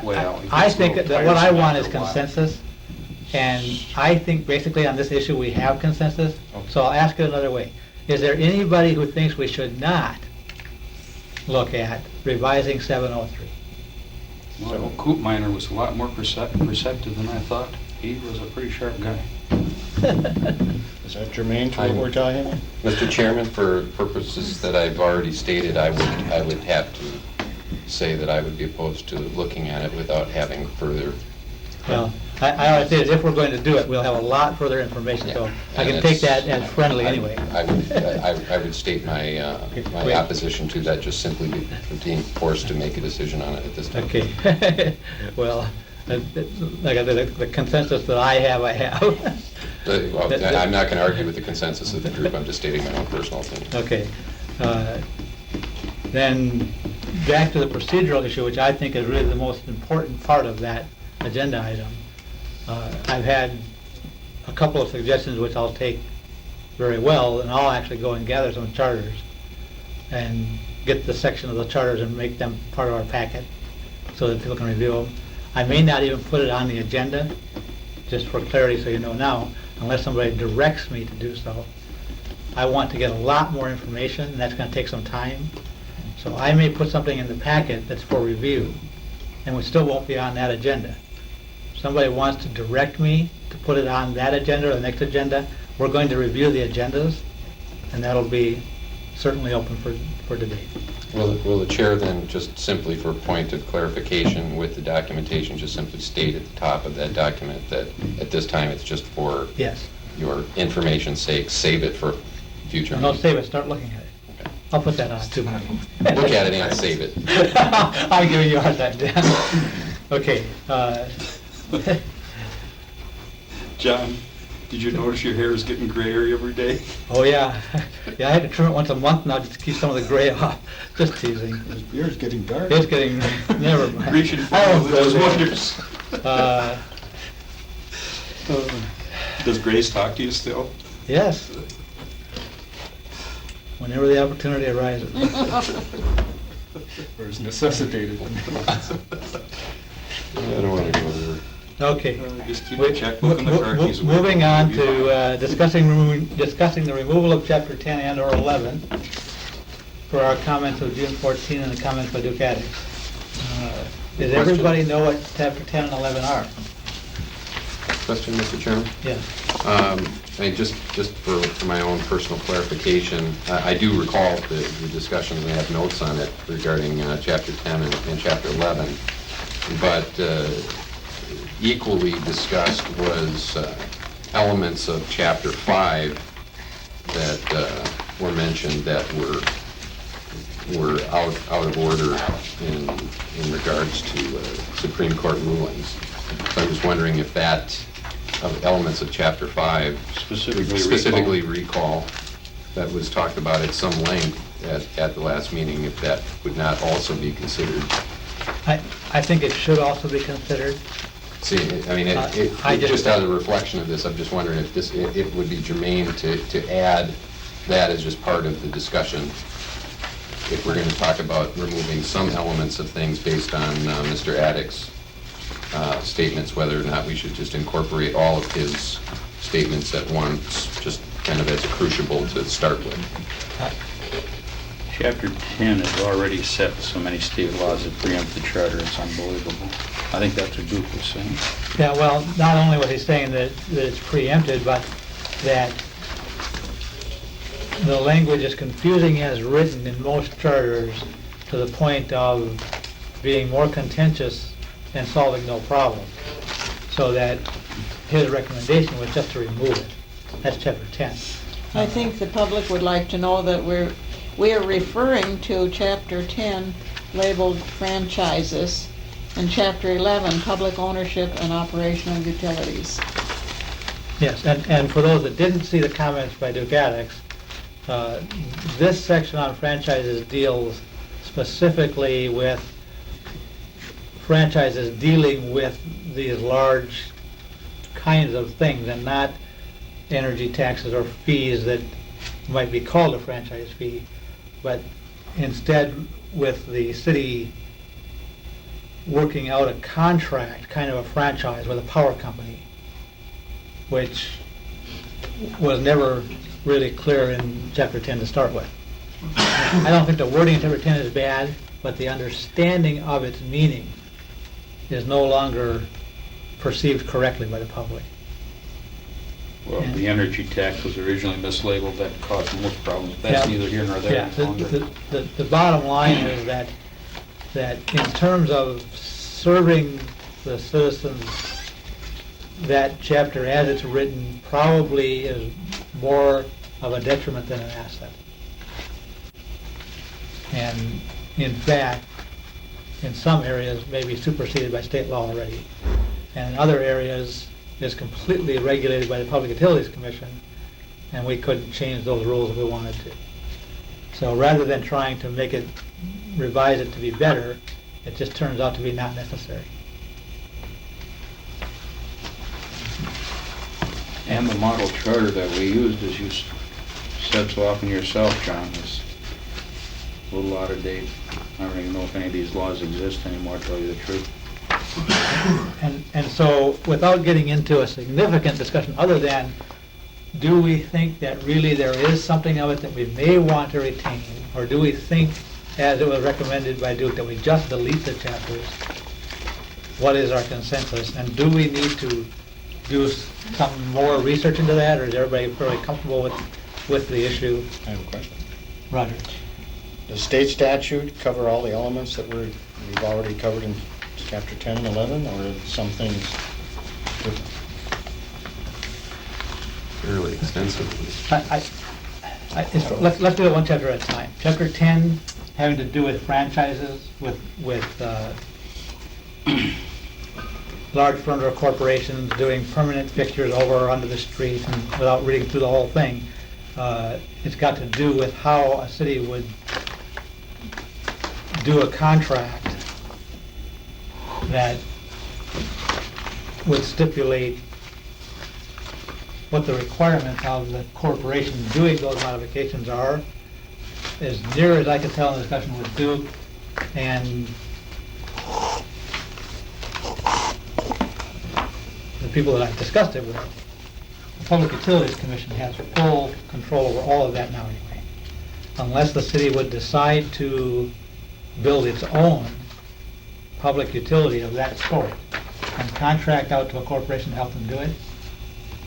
Well, I it's a think little that what I tiresome want is after a while. consensus, and I think basically on this issue, we have consensus, so I'll ask it another way. Is there anybody who thinks we should not look at revising 703? Well, Koopminer was a lot more receptive than I thought. He was a pretty sharp guy. Is that germane to what we're talking about? Mr. Chairman, for purposes that I've already stated, I would have to say that I would be opposed to looking at it without having further. Well, I always say that if we're going to do it, we'll have a lot further information, so I can take that as friendly anyway. I would state my Wait. opposition to that, just simply being forced to make a decision on it at this time. Okay. Well, like I said, the consensus that I have, I have. Well, I'm not going to argue with the consensus of the group, I'm just stating my own personal opinion. Okay. Then, back to the procedural issue, which I think is really the most important part of that agenda item. I've had a couple of suggestions which I'll take very well, and I'll actually go and gather some charters and get the section of the charters and make them part of our packet so that people can review them. I may not even put it on the agenda, just for clarity so you know now, unless somebody directs me to do so. I want to get a lot more information, and that's going to take some time. So I may put something in the packet that's for review, and we still won't be on that agenda. Somebody wants to direct me to put it on that agenda or the next agenda, we're going to review the agendas, and that'll be certainly open for debate. Will the chair then, just simply for point of clarification with the documentation, just simply state at the top of that document that at this time it's just for Yes. your information's sake, save it for future No, meetings? save it, start looking at it. Okay. I'll put that on too. Look at it and save it. I'm giving you a hard time, Dan. Okay. John, did you notice your hair is getting grayer every day? Oh, yeah. Yeah, I had to trim it once a month now just to keep some of the gray off. Just teasing. His beard's getting dark. It's getting, never mind. Grecian I won't family go does there. wonders. Uh, Does Grace talk to you still? Yes. Whenever the opportunity arises. Or is necessitated? I don't want to go there. Okay. Just keep a checkbook in the car keys away. Moving on to discussing the removal of Chapter 10 and/or 11 for our comments of June 14 and the comments by Duke Addix. Does everybody know what Chapter 10 and 11 are? Question, Mr. Chairman? Yes. I mean, just for my own personal clarification, I do recall the discussion, we have notes on it regarding Chapter 10 and Chapter 11, but equally discussed was elements of Chapter 5 that were mentioned that were out of order in regards to Supreme Court rulings. So I'm just wondering if that, of elements of Chapter 5, specifically recall, that was talked about at some length at the last meeting, if that would not also be considered. I think it should also be considered. See, I mean, I just- just out of the reflection of this, I'm just wondering if it would be germane to add that as just part of the discussion, if we're going to talk about removing some elements of things based on Mr. Addix's statements, whether or not we should just incorporate all of his statements at once, just kind of as a crucible to start with. Chapter 10 has already set so many state laws that preempt the charter, it's unbelievable. I think that's what Duke was saying. Yeah, well, not only was he saying that it's preempted, but that the language is confusing as written in most charters to the point of being more contentious and solving no problem. So that his recommendation was just to remove it. That's chapter 10. I think the public would like to know that we're referring to chapter 10 labeled franchises and chapter 11 public ownership and operation of utilities. Yes, and for those that didn't see the comments by Duke Addicks, this section on franchises deals specifically with franchises dealing with these large kinds of things and not energy taxes or fees that might be called a franchise fee, but instead with the city working out a contract, kind of a franchise with a power company, which was never really clear in chapter 10 to start with. I don't think the wording in chapter 10 is bad, but the understanding of its meaning is no longer perceived correctly by the public. Well, the energy tax was originally mislabeled, that caused most problems. That's Yeah. neither here nor there Yeah, any longer. the bottom line is that in terms of serving the citizens, that chapter as it's written probably is more of a detriment than an asset. And in fact, in some areas may be superseded by state law already. And in other areas is completely regulated by the Public Utilities Commission, and we couldn't change those rules if we wanted to. So rather than trying to make it, revise it to be better, it just turns out to be not necessary. And the model charter that we used, as you said so often yourself, John, is a little out of date. I don't even know if any of these laws exist anymore, to tell you the truth. And so, without getting into a significant discussion, other than, do we think that really there is something of it that we may want to retain? Or do we think, as it was recommended by Duke, that we just delete the chapters? What is our consensus? And do we need to do some more research into that, or is everybody fairly comfortable with the issue? I have a question. Roger. Does state statute cover all the elements that we've already covered in chapter 10 and 11, or are some things different? Fairly extensively. Let's do it one chapter at a time. Chapter 10, having to do with franchises, with large firms or corporations doing permanent fixtures over or under the street, and without reading through the whole thing, it's got to do with how a city would do a contract that would stipulate what the requirements of the corporation doing those modifications are. As near as I could tell in the discussion with Duke and the people that I've discussed it with, the Public Utilities Commission has full control over all of that now anyway. Unless the city would decide to build its own public utility of that sort and contract out to a corporation to help them do it,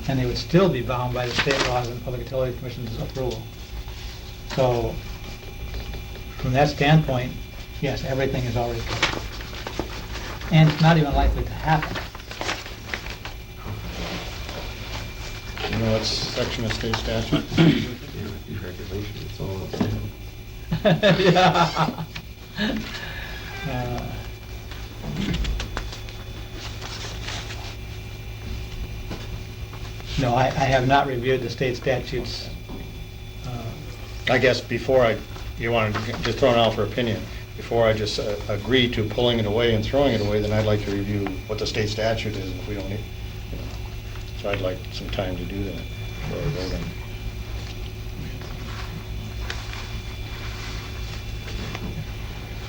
and they would still be bound by the state laws and Public Utility Commission's approval. So, from that standpoint, yes, everything is already covered. And it's not even likely to happen. You know what section of state statute? Deregulation, it's all up there. Yeah. No, I have not reviewed the state statutes. I guess before you want to just throw it out for opinion, before I just agree to pulling it away and throwing it away, then I'd like to review what the state statute is if we don't need, you know. So I'd like some time to do that before I vote on it.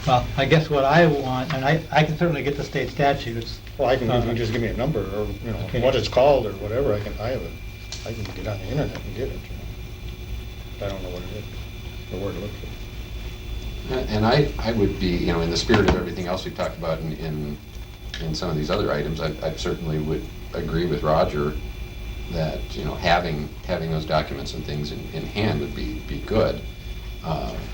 Well, I guess what I want, and I can certainly get the state statutes. Well, I can, you can just give me a number, or, you know, Okay. what it's called, or whatever, I can get on the internet and get it, you know. But I don't know what it is, or where to look for it. And I would be, you know, in the spirit of everything else we've talked about in some of these other items, I certainly would agree with Roger that, you know, having those documents and things in hand would be good.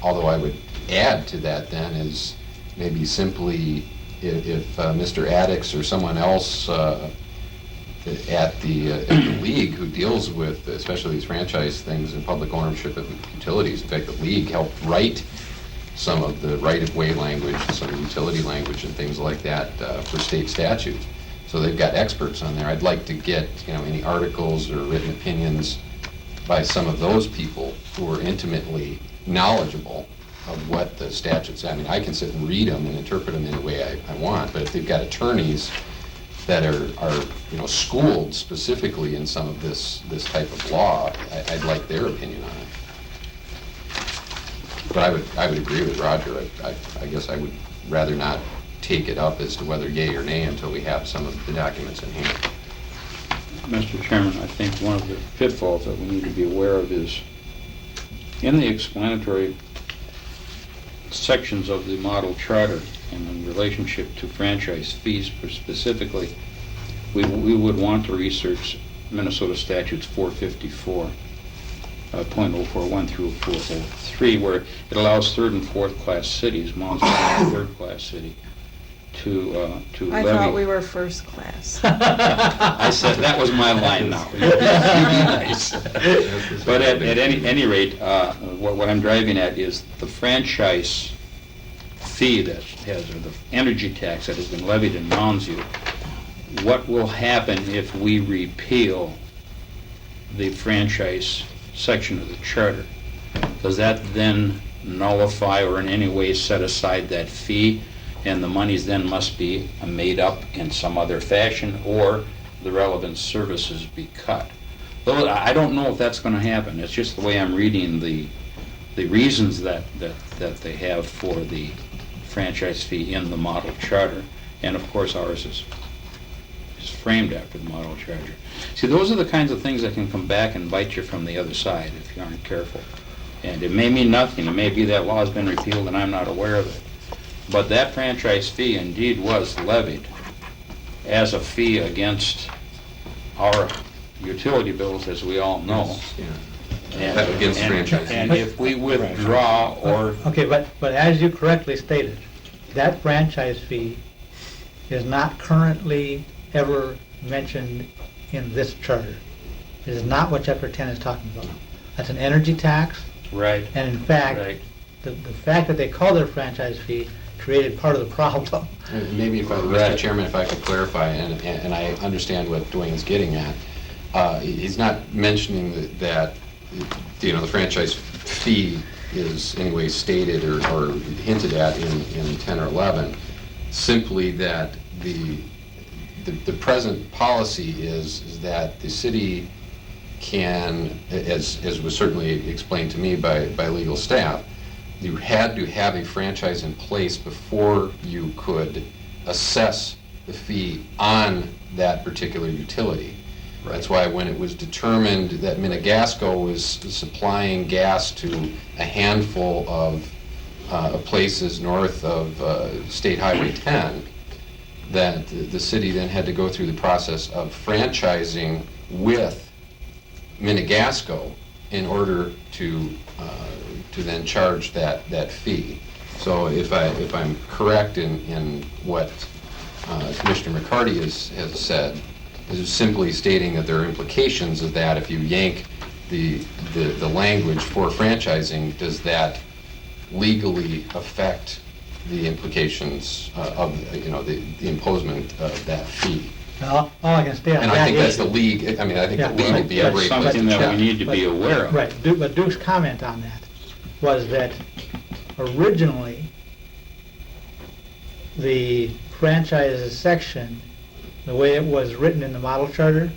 Although I would add to that then is maybe simply if Mr. Addix or someone else at the league who deals with especially these franchise things and public ownership of utilities, in fact, the league helped write some of the right-of-way language, some of the utility language and things like that for state statutes. So they've got experts on there. I'd like to get, you know, any articles or written opinions by some of those people who are intimately knowledgeable of what the statutes, I mean, I can sit and read them and interpret them in the way I want, but if they've got attorneys that are you know, schooled specifically in some of this type of law, I'd like their opinion on it. But I would agree with Roger. I guess I would rather not take it up as to whether yay or nay until we have some of the documents in hand. Mr. Chairman, I think one of the pitfalls that we need to be aware of is in the explanatory sections of the model charter and in relationship to franchise fees specifically, we would want to research Minnesota statutes 454, .041 through 403, where it allows third and fourth class cities, Mount Zion, a third class city, to I levy. thought we were first class. I said, that was my line now. Nice. But at any rate, what I'm driving at is the franchise fee that has, or the energy tax that has been levied in Mounds View. What will happen if we repeal the franchise section of the charter? Does that then nullify or in any way set aside that fee, and the monies then must be made up in some other fashion, or the relevant services be cut? Though I don't know if that's going to happen. It's just the way I'm reading the reasons that they have for the franchise fee in the model charter, and of course ours is framed after the model charter. See, those are the kinds of things that can come back and bite you from the other side if you aren't careful. And it may mean nothing. It may be that law has been repealed and I'm not aware of it. But that franchise fee indeed was levied as a fee against our utility bills, as we all know. Against franchise. And if we withdraw or... Okay, but as you correctly stated, that franchise fee is not currently ever mentioned in this charter. It is not what Chapter 10 is talking about. That's an energy tax, Right. and in fact, Right. the fact that they call it a franchise fee created part of the problem. Maybe if Mr. Chairman, if I could clarify, and I understand what Dwayne's getting at, he's not mentioning that, you know, the franchise fee is anyway stated or hinted at in 10 or 11, simply that the present policy is that the city can, as was certainly explained to me by legal staff, you had to have a franchise in place before you could assess the fee on that particular utility. That's why when it was determined that Minagasco was supplying gas to a handful of places north of State Highway 10, that the city then had to go through the process of franchising with Minagasco in order to then charge that fee. So if I'm correct in what Commissioner McCarty has said, this is simply stating that there are implications of that. If you yank the language for franchising, does that legally affect the implications of, you know, the imposement of that fee? Now, all I can state on And that I think that's is... the league, I mean, I think Yeah. the league would be a That's great place to something that check. we need to be aware of. Right, but Duke's comment on that was that originally, the franchise section, the way it was written in the model charter,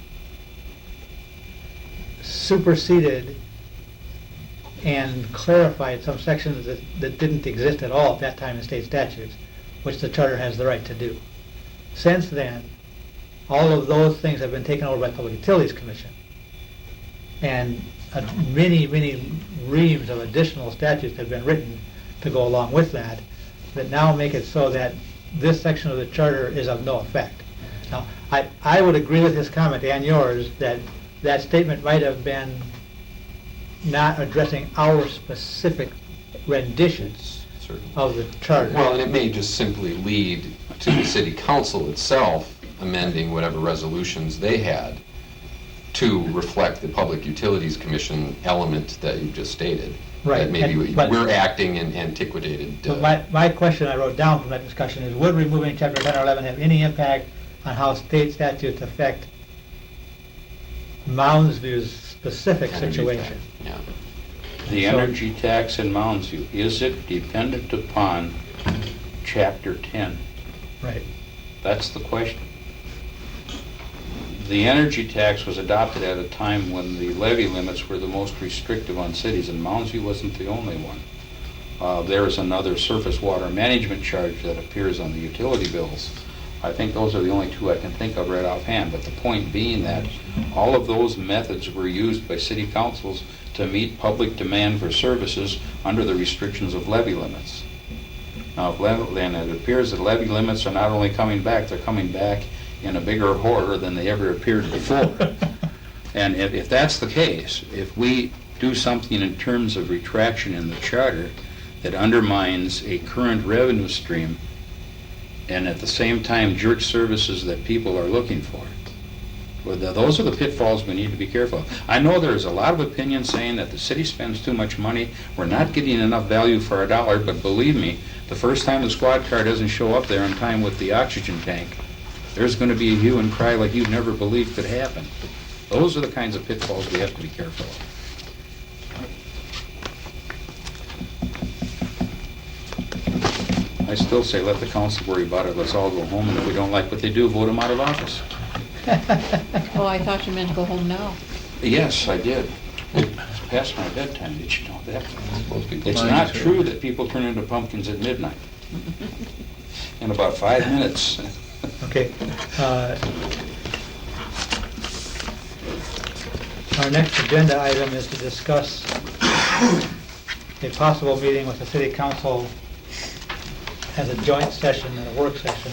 superseded and clarified some sections that didn't exist at all at that time in state statutes, which the charter has the right to do. Since then, all of those things have been taken over by the Public Utilities Commission. And many reams of additional statutes have been written to go along with that, that now make it so that this section of the charter is of no effect. Now, I would agree with his comment and yours that that statement might have been not addressing our specific renditions Certainly. of the charter. Well, and it may just simply lead to the city council itself amending whatever resolutions they had to reflect the Public Utilities Commission element that you just stated. Right, That maybe and- but- we're acting in antiquated. But my question I wrote down from that discussion is, would removing chapter 10 or 11 have any impact on how state statutes affect Mounds View's specific energy situation? tax. Yeah. The So- energy tax in Mounds View, is it dependent upon Chapter 10? Right. That's the question. The energy tax was adopted at a time when the levy limits were the most restrictive on cities, and Mounds View wasn't the only one. There's another surface water management charge that appears on the utility bills. I think those are the only two I can think of right offhand, but the point being that all of those methods were used by city councils to meet public demand for services under the restrictions of levy limits. Now, then it appears that levy limits are not only coming back, they're coming back in a bigger horror than they ever appeared before. And if that's the case, if we do something in terms of retraction in the charter that undermines a current revenue stream and at the same time jerk services that people are looking for, well, those are the pitfalls we need to be careful of. I know there's a lot of opinion saying that the city spends too much money, we're not getting enough value for our dollar, but believe me, the first time the squad car doesn't show up there in time with the oxygen tank, there's going to be a hue and cry like you'd never believed could happen. Those are the kinds of pitfalls we have to be careful of. I still say let the council worry about it, let's all go home, and if we don't like what they do, vote them out of office. Oh, I thought you meant go home now. Yes, I did. It's past my bedtime, did you know that? Most people It's mind not too. true that people turn into pumpkins at midnight. In about 5 minutes. Okay. Our next agenda item is to discuss a possible meeting with the city council as a joint session and a work session,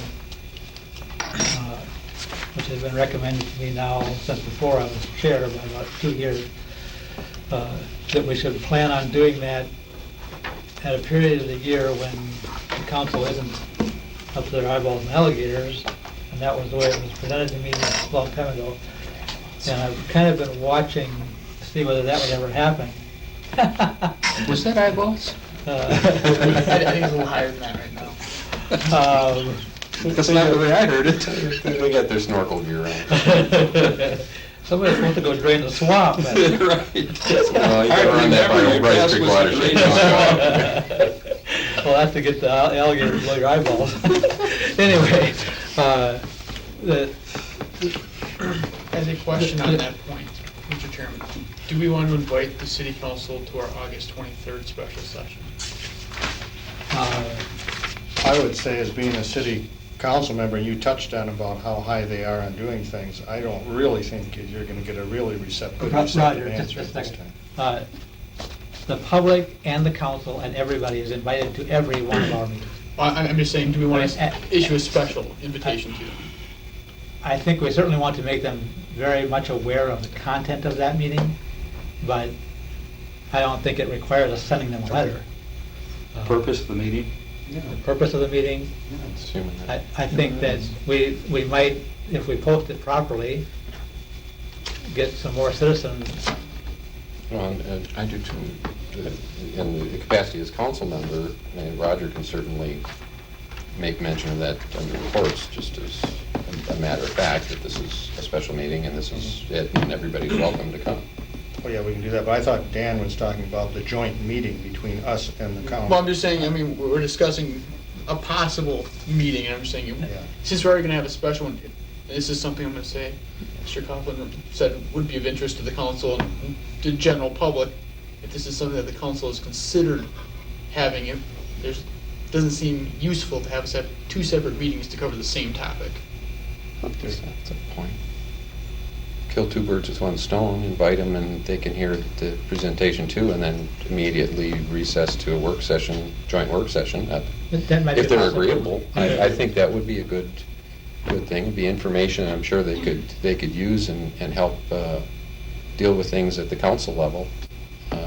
which has been recommended to me now since before I was chair by about 2 years, that we should plan on doing that at a period of the year when the council isn't up to their eyeballs in alligators, and that was the way it was presented to me a long time ago. And I've kind of been watching to see whether that would ever happen. Was that eyeballs? I think it's a little higher than that right now. That's not the way I heard it. They got their snorkel gear on. Somebody's supposed to go drain the swamp. Right. Well, you gotta run that by Bryce Creek Watershed. Well, that's to get the alligator below your eyeballs. Anyway, As a question on that point, Mr. Chairman, do we want to invite the city council to our August 23rd special session? I would say, as being a city council member, and you touched on about how high they are on doing things, I don't really think you're gonna get a really receptive Roger, answer just at a this second. time. The public and the council and everybody is invited to every one of our meetings. I'm just saying, do we want to issue a special invitation to them? I think we certainly want to make them very much aware of the content of that meeting, but I don't think it requires us sending them a letter. Purpose of the meeting? The purpose of the meeting, It's human. I think that we might, if we post it properly, get some more citizens. Well, and I do too. In the capacity as council member, Roger can certainly make mention of that in the reports, just as a matter of fact, that this is a special meeting and this is it, and everybody's welcome to come. Oh, yeah, we can do that, but I thought Dan was talking about the joint meeting between us and the council. Well, I'm just saying, I mean, we're discussing a possible meeting, and I'm just saying, Yeah. since we're already gonna have a special one, this is something I'm gonna say, Mr. Coughlin said would be of interest to the council and the general public. If this is something that the council has considered having, it doesn't seem useful to have us have two separate meetings to cover the same topic. That's a point. kill two birds with one stone, invite them and they can hear the presentation too, and then immediately recess to a work session, joint work session. That might be If they're possible. agreeable, I think that would be a good thing. It'd be information I'm sure they could use and help deal with things at the council level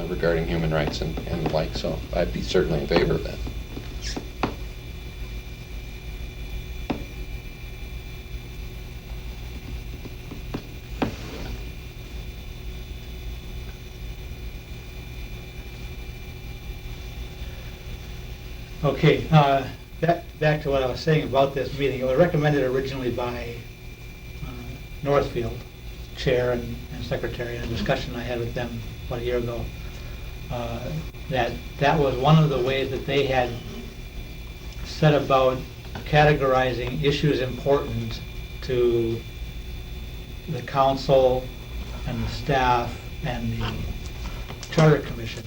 regarding human rights and the like, so I'd be certainly in favor of that. Okay, back to what I was saying about this meeting. It was recommended originally by Northfield, Chair and Secretary, in a discussion I had with them about a year ago, that was one of the ways that they had set about categorizing issues important to the council and the staff and the Charter Commission,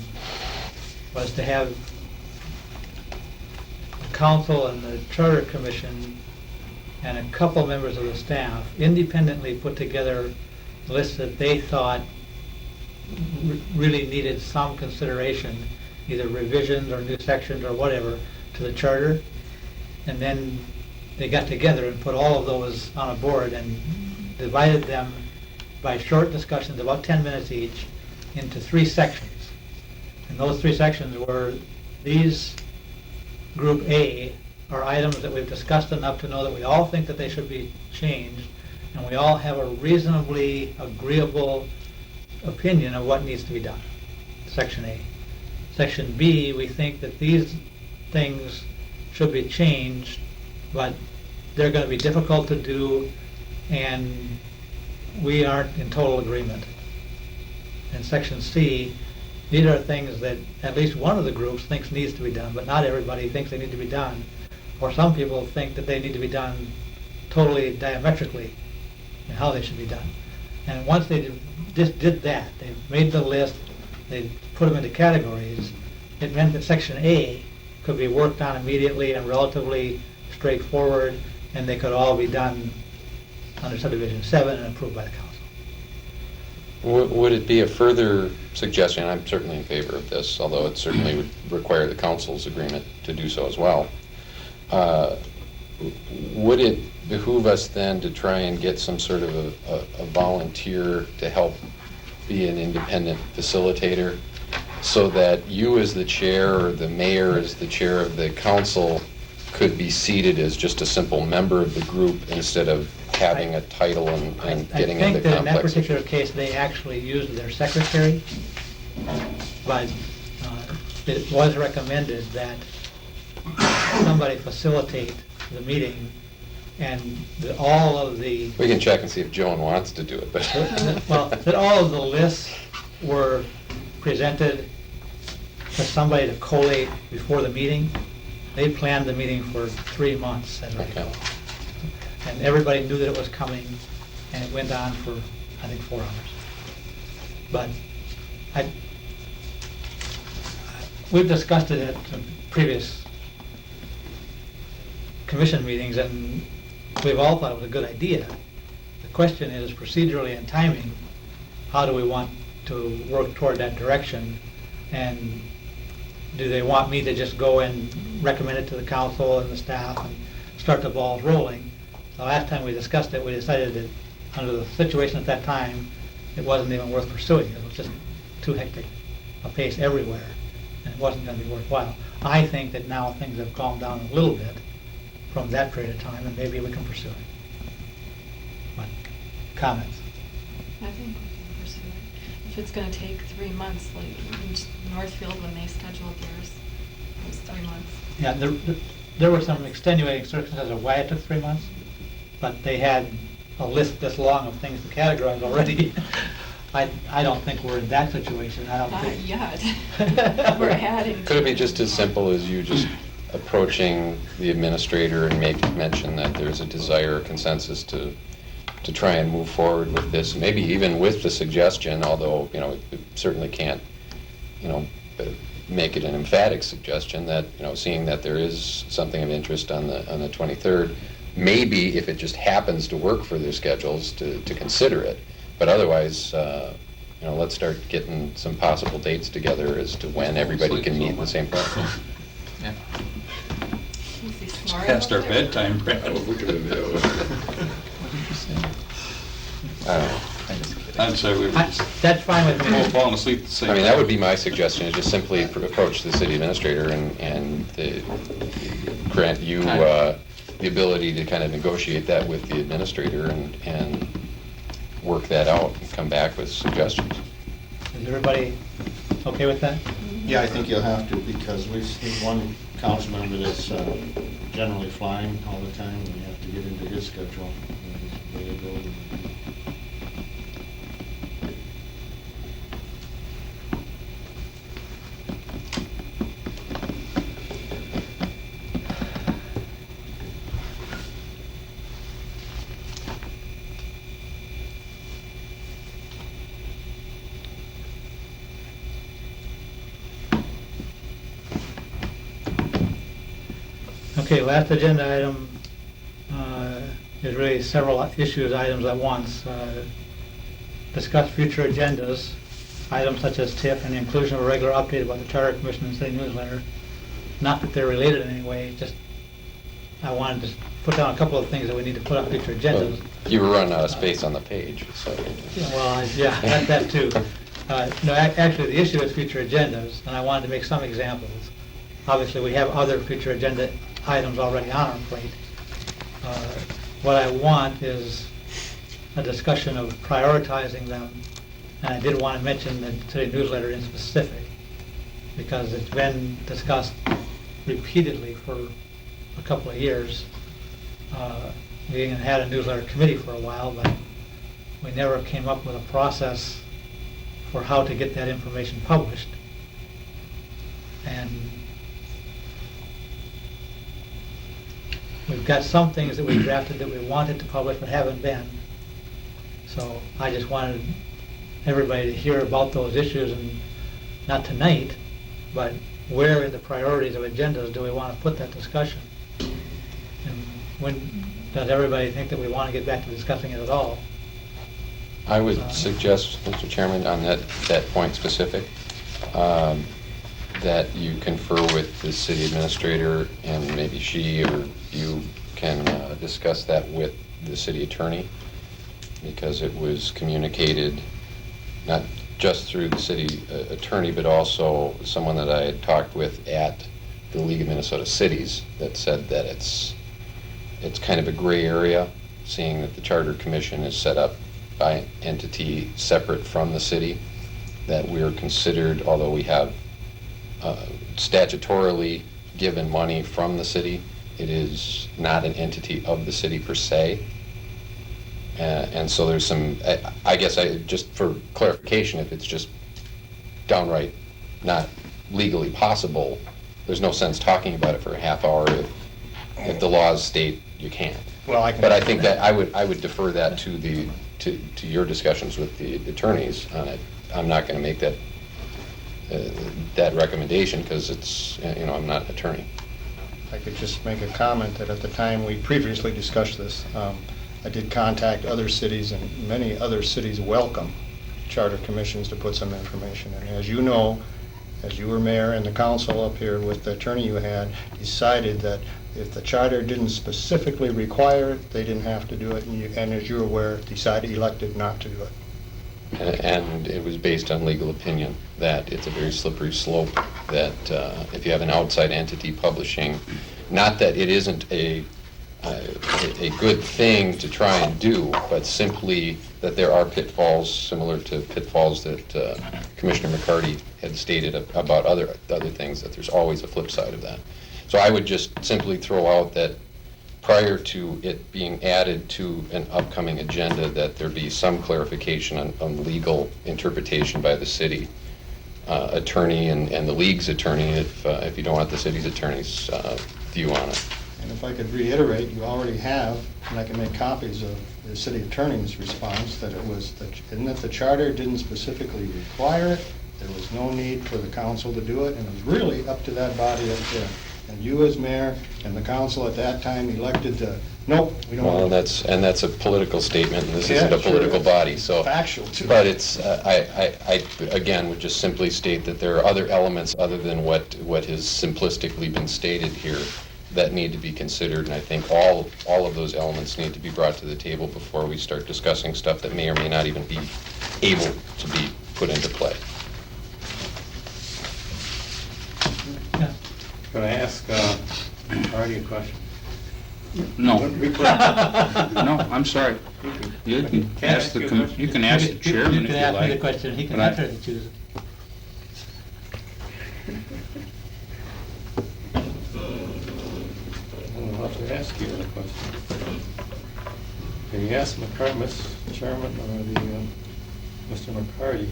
was to have the council and the Charter Commission and a couple members of the staff independently put together lists that they thought really needed some consideration, either revisions or new sections or whatever, to the charter. And then they got together and put all of those on a board and divided them by short discussions, about 10 minutes each, into 3 sections. And those 3 sections were, these Group A are items that we've discussed enough to know that we all think that they should be changed, and we all have a reasonably agreeable opinion of what needs to be done. Section A. Section B, we think that these things should be changed, but they're going to be difficult to do, and we aren't in total agreement. And Section C, these are things that at least one of the groups thinks needs to be done, but not everybody thinks they need to be done. Or some people think that they need to be done totally diametrically in how they should be done. And once they just did that, they made the list, they put them into categories, it meant that Section A could be worked on immediately and relatively straightforward, and they could all be done under Subdivision 7 and approved by the council. Would it be a further suggestion, I'm certainly in favor of this, although it certainly would require the council's agreement to do so as well. Would it behoove us then to try and get some sort of a volunteer to help be an independent facilitator, so that you as the chair or the mayor as the chair of the council could be seated as just a simple member of the group instead of having a title and getting into I think that in that complex particular issues? case, they actually used their secretary, but it was recommended that somebody facilitate the meeting, and that all of the, We can check and see if Joan wants to do it, but... well, that all of the lists were presented to somebody to collate before the meeting. They planned the meeting for 3 months, as I Okay. recall. And everybody knew that it was coming, and it went on for, I think, 4 hours. But we've discussed it at some previous commission meetings, and we've all thought it was a good idea. The question is procedurally and timing, how do we want to work toward that direction? And do they want me to just go and recommend it to the council and the staff and start the balls rolling? The last time we discussed it, we decided that under the situation at that time, it wasn't even worth pursuing. It was just too hectic a pace everywhere, and it wasn't going to be worthwhile. I think that now things have calmed down a little bit from that period of time, and maybe we can pursue it. But, comments? I think we can pursue it. If it's gonna take 3 months, like in Northfield, when they scheduled theirs, it was 3 months. Yeah, there were some extenuating circumstances of why it took 3 months, but they had a list this long of things to categorize already. I don't think we're in that situation. I don't Not think. yet. We're adding. Could it be just as simple as you just approaching the administrator and mention that there's a desire, consensus to try and move forward with this, maybe even with the suggestion, although, it certainly can't, make it an emphatic suggestion that, seeing that there is something of interest on the 23rd, maybe if it just happens to work for their schedules to consider it. But otherwise, let's start getting some possible dates together as to when everybody can meet in the same place. Yeah. It's past our bedtime, Brad. I was looking at it. I don't know. I'm sorry, we were just That's fine with all me. falling asleep at the same I time. mean, that would be my suggestion, is just simply approach the city administrator and grant you the ability to kind of negotiate that with the administrator and work that out and come back with suggestions. Is everybody okay with that? Yeah, I think you'll have to, because we've seen one council member that's generally flying all the time, and we have to get into his schedule. and his availability. Okay, last agenda item is really several issues, items at once. Discuss future agendas, items such as TIF and the inclusion of a regular update about the Charter Commission and City Newsletter. Not that they're related in any way, just I wanted to put down a couple of things that we need to put on future agendas. You were running out of space on the page, so. Yeah, well, yeah, that too. No, actually, the issue is future agendas, and I wanted to make some examples. Obviously, we have other future agenda items already on our plate. What I want is a discussion of prioritizing them, and I did want to mention the city newsletter in specific, because it's been discussed repeatedly for a couple of years. We even had a newsletter committee for a while, but we never came up with a process for how to get that information published. And we've got some things that we drafted that we wanted to publish but haven't been. So I just wanted everybody to hear about those issues, and not tonight, but where in the priorities of agendas do we want to put that discussion? And when does everybody think that we want to get back to discussing it at all? I would suggest, Mr. Chairman, on that point specific, that you confer with the city administrator, and maybe she or you can discuss that with the city attorney, because it was communicated not just through the city attorney, but also someone that I had talked with at the League of Minnesota Cities that said that it's kind of a gray area, seeing that the Charter Commission is set up by an entity separate from the city, that we are considered, although we have statutorily given money from the city, it is not an entity of the city per se. And so there's some, I guess, just for clarification, if it's just downright not legally possible, there's no sense talking about it for a half hour if the laws state you can't. Well, I can. But I think that I would defer that to your discussions with the attorneys on it. I'm not going to make that recommendation, because it's, I'm not an attorney. I could just make a comment that at the time we previously discussed this, I did contact other cities, and many other cities welcome charter commissions to put some information in. As you know, as you were mayor and the council up here with the attorney you had, decided that if the charter didn't specifically require it, they didn't have to do it, and as you're aware, elected not to do it. And it was based on legal opinion that it's a very slippery slope, that if you have an outside entity publishing, not that it isn't a good thing to try and do, but simply that there are pitfalls similar to pitfalls that Commissioner McCarty had stated about other things, that there's always a flip side of that. So I would just simply throw out that prior to it being added to an upcoming agenda, that there be some clarification on legal interpretation by the city attorney and the league's attorney, if you don't want the city's attorney's view on it. And if I could reiterate, you already have, and I can make copies of the city attorney's response, that it was, and that the charter didn't specifically require it, there was no need for the council to do it, and it was really up to that body up there. And you as mayor and the council at that time elected to, nope, we don't. Well, that's a political statement, and this isn't Yeah, a sure political is. body, so. Factual, too. But it's, I, again, would just simply state that there are other elements other than what has simplistically been stated here that need to be considered, and I think all of those elements need to be brought to the table before we start discussing stuff that may or may not even be able to be put into play. Yeah. Can I ask Artie a question? No, We put- no, I'm sorry. You can Can I ask ask the, you a com- question? you can ask the You chairman if can you ask me the like. question, he can but I- answer it if he chooses. I'll have to ask you a question. Can you ask Mr. Chairman or Mr. McCarty?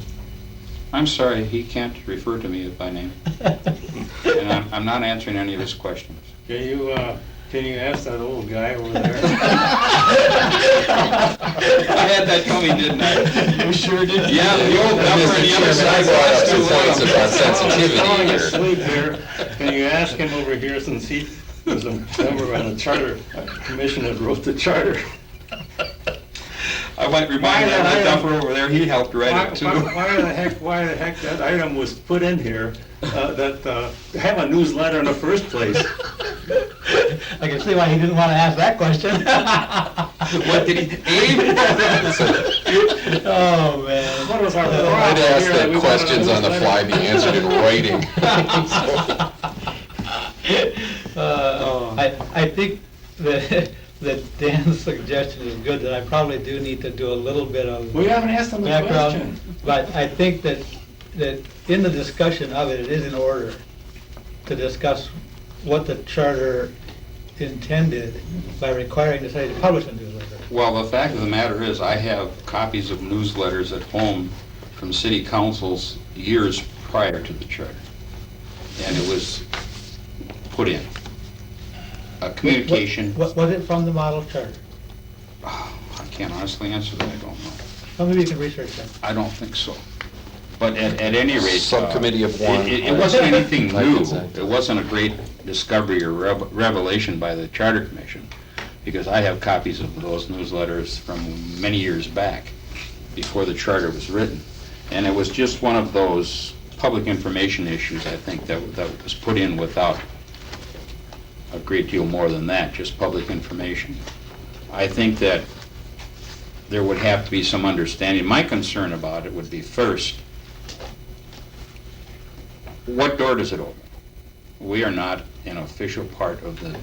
I'm sorry, he can't refer to me by name, and I'm not answering any of his questions. Can you ask that old guy over there? I had that coming, didn't I? You sure did. Yeah, the old number and the other Mr. side. Chairman, I brought up some was points too about long. sensitivity Falling here. asleep here. Can you ask him over here, since he was a member on the charter commission that wrote the charter? I might remind Why that that duffer over there, he helped write it too. Why the heck that item was put in here, to have a newsletter in the first place? I can see why he didn't want to ask that question. What did he, Abe? Oh, man. What was our I'd problem ask here that we wanted a questions on the fly be newsletter? answered in writing. I think that Dan's suggestion is good, that I probably do need to do a little bit of We haven't asked him the background. question. But I think that in the discussion of it, it is in order to discuss what the charter intended by requiring the city to publish a newsletter. Well, the fact of the matter is, I have copies of newsletters at home from city councils years prior to the charter. And it was put in. A communication, Was it from the model charter? I can't honestly answer that, I don't know. Well, maybe you can research that. I don't think so. But at any rate. Subcommittee of one. It wasn't anything I new. can say. It wasn't a great discovery or revelation by the Charter Commission, because I have copies of those newsletters from many years back, before the charter was written. And it was just one of those public information issues, I think, that was put in without a great deal more than that, just public information. I think that there would have to be some understanding. My concern about it would be, first, what door does it open? We are not an official part of the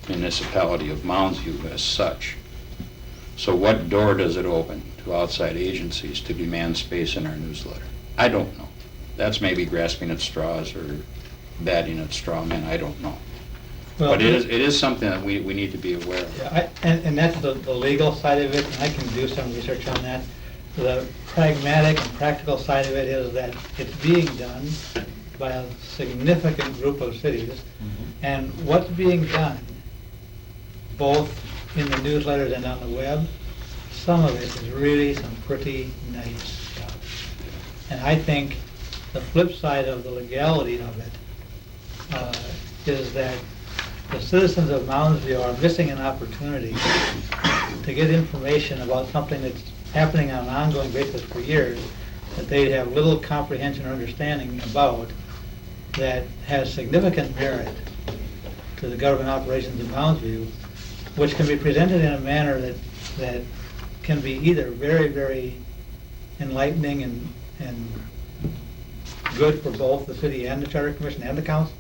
municipality of Mounds View as such. So what door does it open to outside agencies to demand space in our newsletter? I don't know. That's maybe grasping at straws or batting at straw men, I don't know. Well, But it is something that we need to be aware of. Yeah, and that's the legal side of it, and I can do some research on that. The pragmatic and practical side of it is that it's being done by a significant group of cities, and what's being done, both in the newsletters and on the web, some of it is really some pretty nice stuff. And I think the flip side of the legality of it is that the citizens of Moundsview are missing an opportunity to get information about something that's happening on an ongoing basis for years, that they have little comprehension or understanding about, that has significant merit to the government operations of Moundsview, which can be presented in a manner that can be either very, very enlightening and good for both the city and the Charter Commission and the council,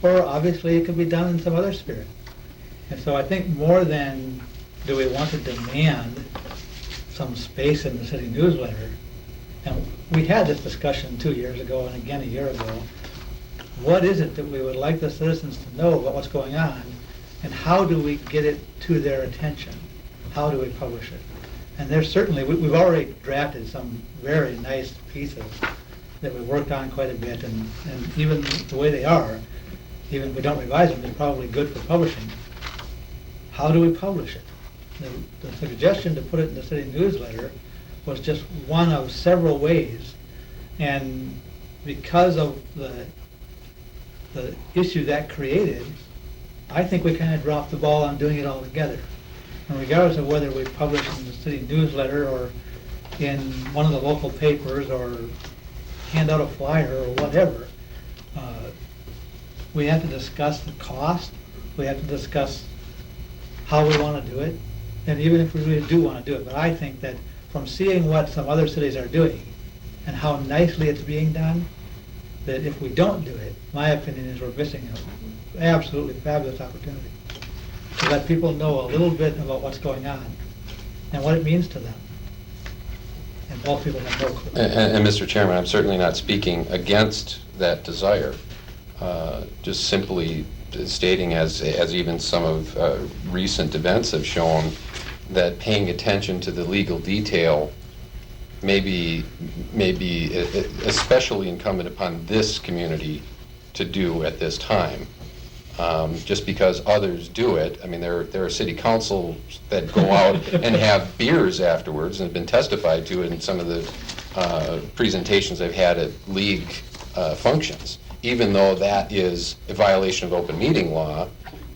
or obviously it could be done in some other spirit. And so I think more than do we want to demand some space in the city newsletter, and we had this discussion 2 years ago and again a year ago, what is it that we would like the citizens to know about what's going on, and how do we get it to their attention? How do we publish it? And there's certainly, we've already drafted some very nice pieces that we worked on quite a bit, and even the way they are, even if we don't revise them, they're probably good for publishing. How do we publish it? The suggestion to put it in the city newsletter was just one of several ways. And because of the the issue that created, I think we kind of dropped the ball on doing it all together. And regardless of whether we publish in the city newsletter or in one of the local papers or hand out a flyer or whatever, we have to discuss the cost, we have to discuss how we want to do it, and even if we really do want to do it. But I think that from seeing what some other cities are doing and how nicely it's being done, that if we don't do it, my opinion is we're missing an absolutely fabulous opportunity to let people know a little bit about what's going on and what it means to them. And most people have no clue. And Mr. Chairman, I'm certainly not speaking against that desire, just simply stating, as even some of recent events have shown, that paying attention to the legal detail may be especially incumbent upon this community to do at this time. Just because others do it, I mean, there are city councils that go out and have beers afterwards, and have been testified to in some of the presentations I've had at league functions. Even though that is a violation of open meeting law,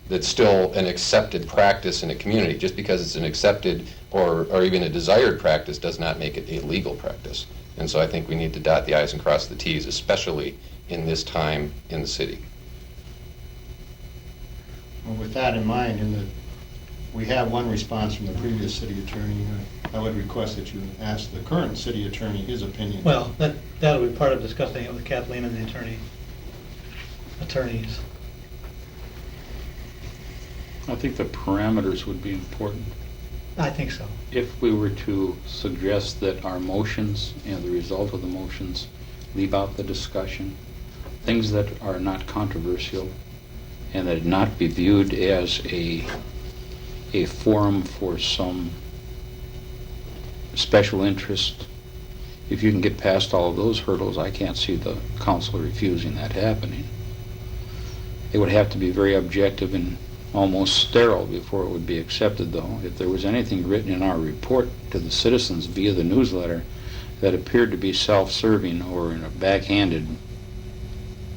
that's still an accepted practice in a community. Just because it's an accepted or even a desired practice does not make it a legal practice. And so I think we need to dot the i's and cross the t's, especially in this time in the city. Well, with that in mind, we have one response from the previous city attorney. I would request that you ask the current city attorney his opinion. Well, that'll be part of discussing it with Kathleen and the attorneys. I think the parameters would be important. I think so. If we were to suggest that our motions and the result of the motions leave out the discussion, things that are not controversial, and that it not be viewed as a forum for some special interest, if you can get past all of those hurdles, I can't see the council refusing that happening. It would have to be very objective and almost sterile before it would be accepted, though. If there was anything written in our report to the citizens via the newsletter that appeared to be self-serving or in a backhanded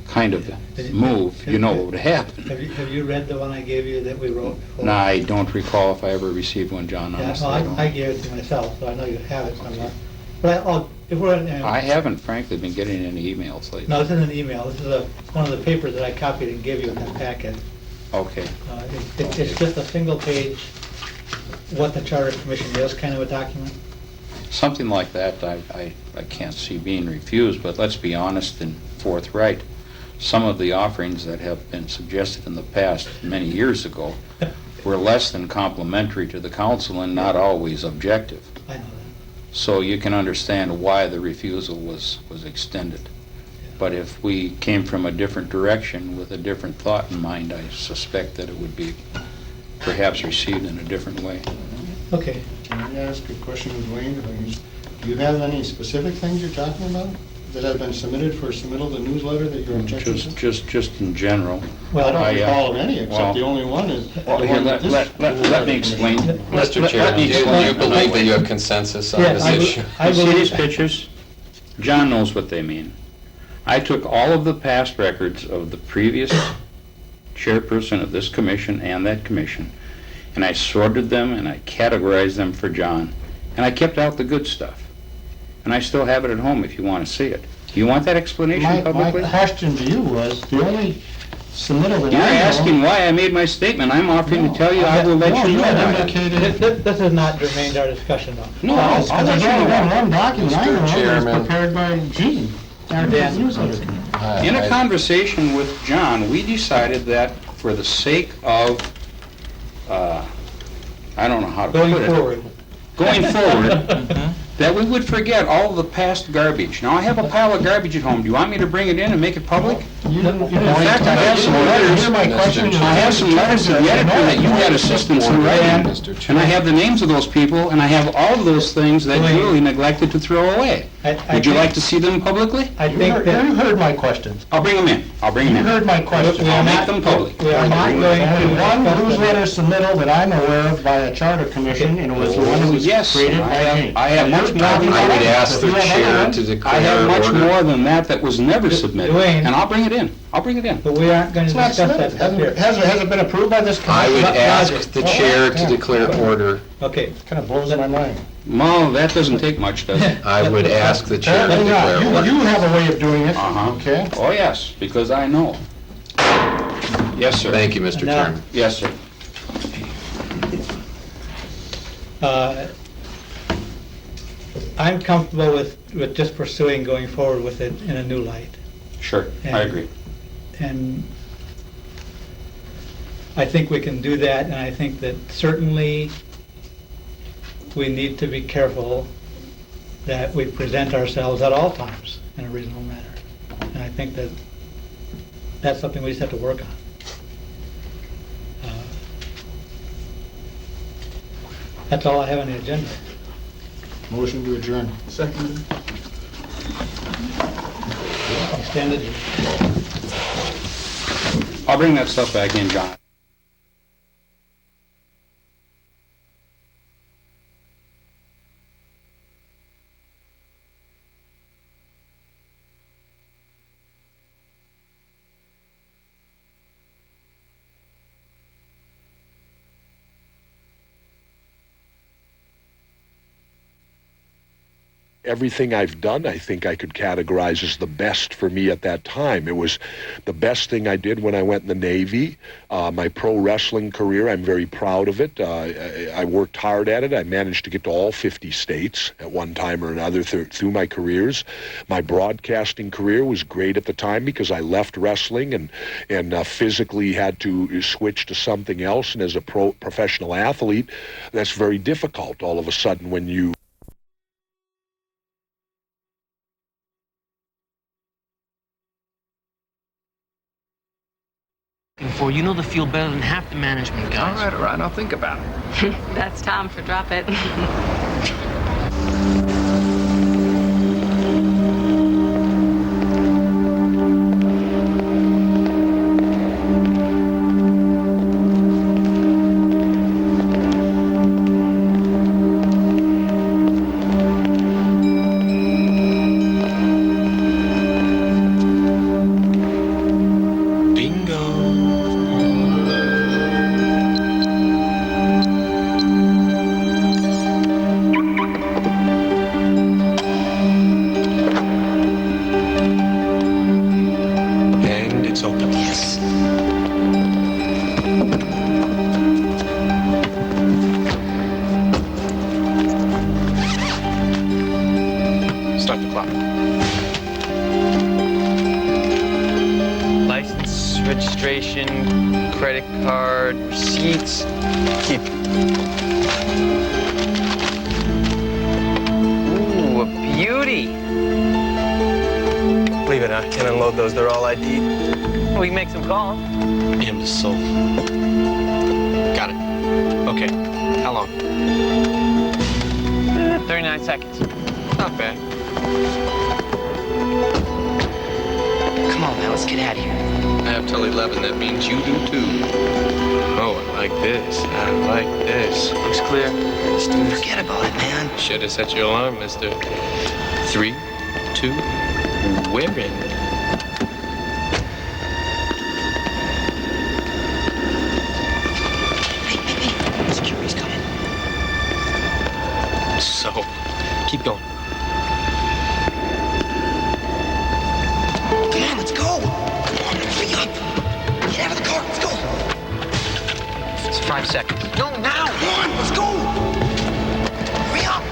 kind of move, you know what would happen. Have you read the one I gave you that we wrote before? No, I don't recall if I ever received one, John, Yeah, honestly. well, I gave it to myself, so I know you have it somewhere. But if we're, I haven't, frankly, been getting any emails lately. no, this isn't an email. This is one of the papers that I copied and gave you in that packet. Okay. It's just a single page, what the Charter Commission is, kind of a document. Something like that, I can't see being refused, but let's be honest and forthright. Some of the offerings that have been suggested in the past, many years ago, were less than complimentary to the council and not always objective. I know that. So you can understand why the refusal was extended. But if we came from a different direction with a different thought in mind, I suspect that it would be perhaps received in a different way. Okay. Can I ask a question of Dwayne? Do you have any specific things you're talking about that have been submitted for submittal to the newsletter that you're objecting to? Just in general. Well, I don't I, recall of any, except well- the only one is. Well, the here, one that let me explain. Mr. Chair, do you believe that you have consensus on Yes, this issue? I You see believe- these pictures? John knows what they mean. I took all of the past records of the previous chairperson of this commission and that commission, and I sorted them and I categorized them for John, and I kept out the good stuff. And I still have it at home if you want to see it. Do you want that explanation My publicly? question to you was, the only submittal that I know... You're asking why I made my statement. I'm offering to tell you I will let No, you know had why. indicated... This is not germane to our discussion, though. No, I'll Because let there's you only know been why. one document I know Mr. of that's Chairman. prepared by Gene, our Dan. newsletter. In a I- conversation with John, we decided that for the sake of, I don't know how to put Going it. forward. Going forward, that we would forget all of the past garbage. Now, I have a pile of garbage at home. Do you want me to bring it in and make it public? You didn't... In fact, I have some letters. Hear my question. I have some letters to the editor that you had assistance in writing, Mr. and I have the names of those people, and I have all of those things that Wait. Julie neglected to throw away. Would you like to see them publicly? I You think heard- that... you heard my questions. I'll bring them in. I'll bring You them in. heard my question. I'll make them public. We are not going Only to... one discuss them. newsletter submittal that I'm aware of by a charter commission, and it was the one that was Yes, created I by have- Gene. I have And much you're more talking than I about would that. ask If the you have other chair ones, to I declare have much order. more than that was never submitted, Dwayne. and I'll bring it in. I'll bring it in. But we aren't going to It's not discuss that submitted. stuff here. Has it been approved by this I commission? would ask the chair to declare order. Okay. Kind of blows my mind. Well, that doesn't take much, does it? I would ask the chair to Apparently not. declare order. You have a way of doing it, Uh-huh. okay? Oh, yes, because I know. Yes, sir. Thank you, Mr. Now- Chairman. Yes, sir. I'm comfortable with just pursuing going forward with it in a new light. Sure, I agree. And I think we can do that, and I think that certainly we need to be careful that we present ourselves at all times in a reasonable manner. And I think that that's something we just have to work on. That's all I have on the agenda. Motion to adjourn. Second. Extended. I'll bring that stuff back in, John. Everything I've done, I think I could categorize as the best for me at that time. It was the best thing I did when I went in the Navy. My pro wrestling career, I'm very proud of it. I worked hard at it. I managed to get to all 50 states at one time or another through my careers. My broadcasting career was great at the time because I left wrestling and physically had to switch to something else. And as a professional athlete, that's very difficult all of a sudden when you For you know the field better than half the management guys. All right, I'll think about it. That's Tom for Drop It. Start the clock. License, registration, credit card, receipts. Keep. Ooh, a beauty. Leave it, I can't unload those. They're all ID. We can make some calls. Imbecile. Got it. Okay. How long? 39 seconds. Not bad. Come on, man, let's get out of here. I have till 11. That means you do too. Oh, I like this. I like this. Looks clear. Let's do this. Forget about it, man. Should have set your alarm, mister. 3, 2, we're in. Hey, security's coming. So, keep going. Come on, let's go. Come on, hurry up. Get out of the car, let's go. It's 5 seconds. No, now. Come on, let's go. Hurry up.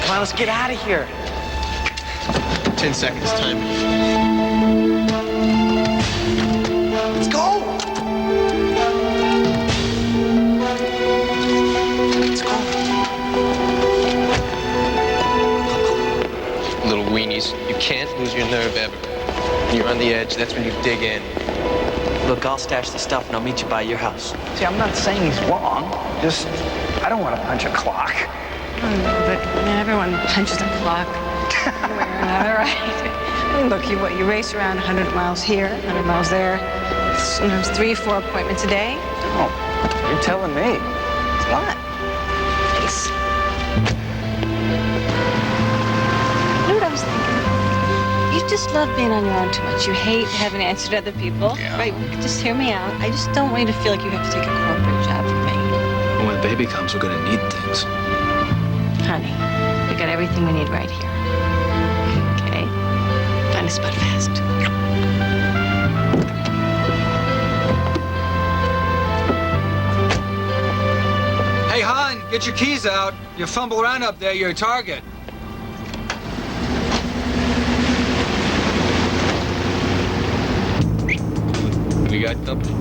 Come on, let's get out of here. 10 seconds, time. Let's go. Let's go. Little weenies, you can't lose your nerve ever. When you're on the edge, that's when you dig in. Look, I'll stash the stuff and I'll meet you by your house. See, I'm not saying he's wrong. Just, I don't want to punch a clock. But man, everyone punches a clock. All right. Look, you race around 100 miles here, 100 miles there. Sometimes 3 or 4 appointments a day. Oh, you're telling me. It's a lot. Please. You know what I was thinking? You just love being on your own too much. You hate having to answer to other people. Yeah. Right? Just hear me out. I just don't want you to feel like you have to take a corporate job from me. When the baby comes, we're gonna need things. Honey, we got everything we need right here. Okay? Find a spot fast. Hey, hon, get your keys out. You fumble around up there, you're a target. We got company.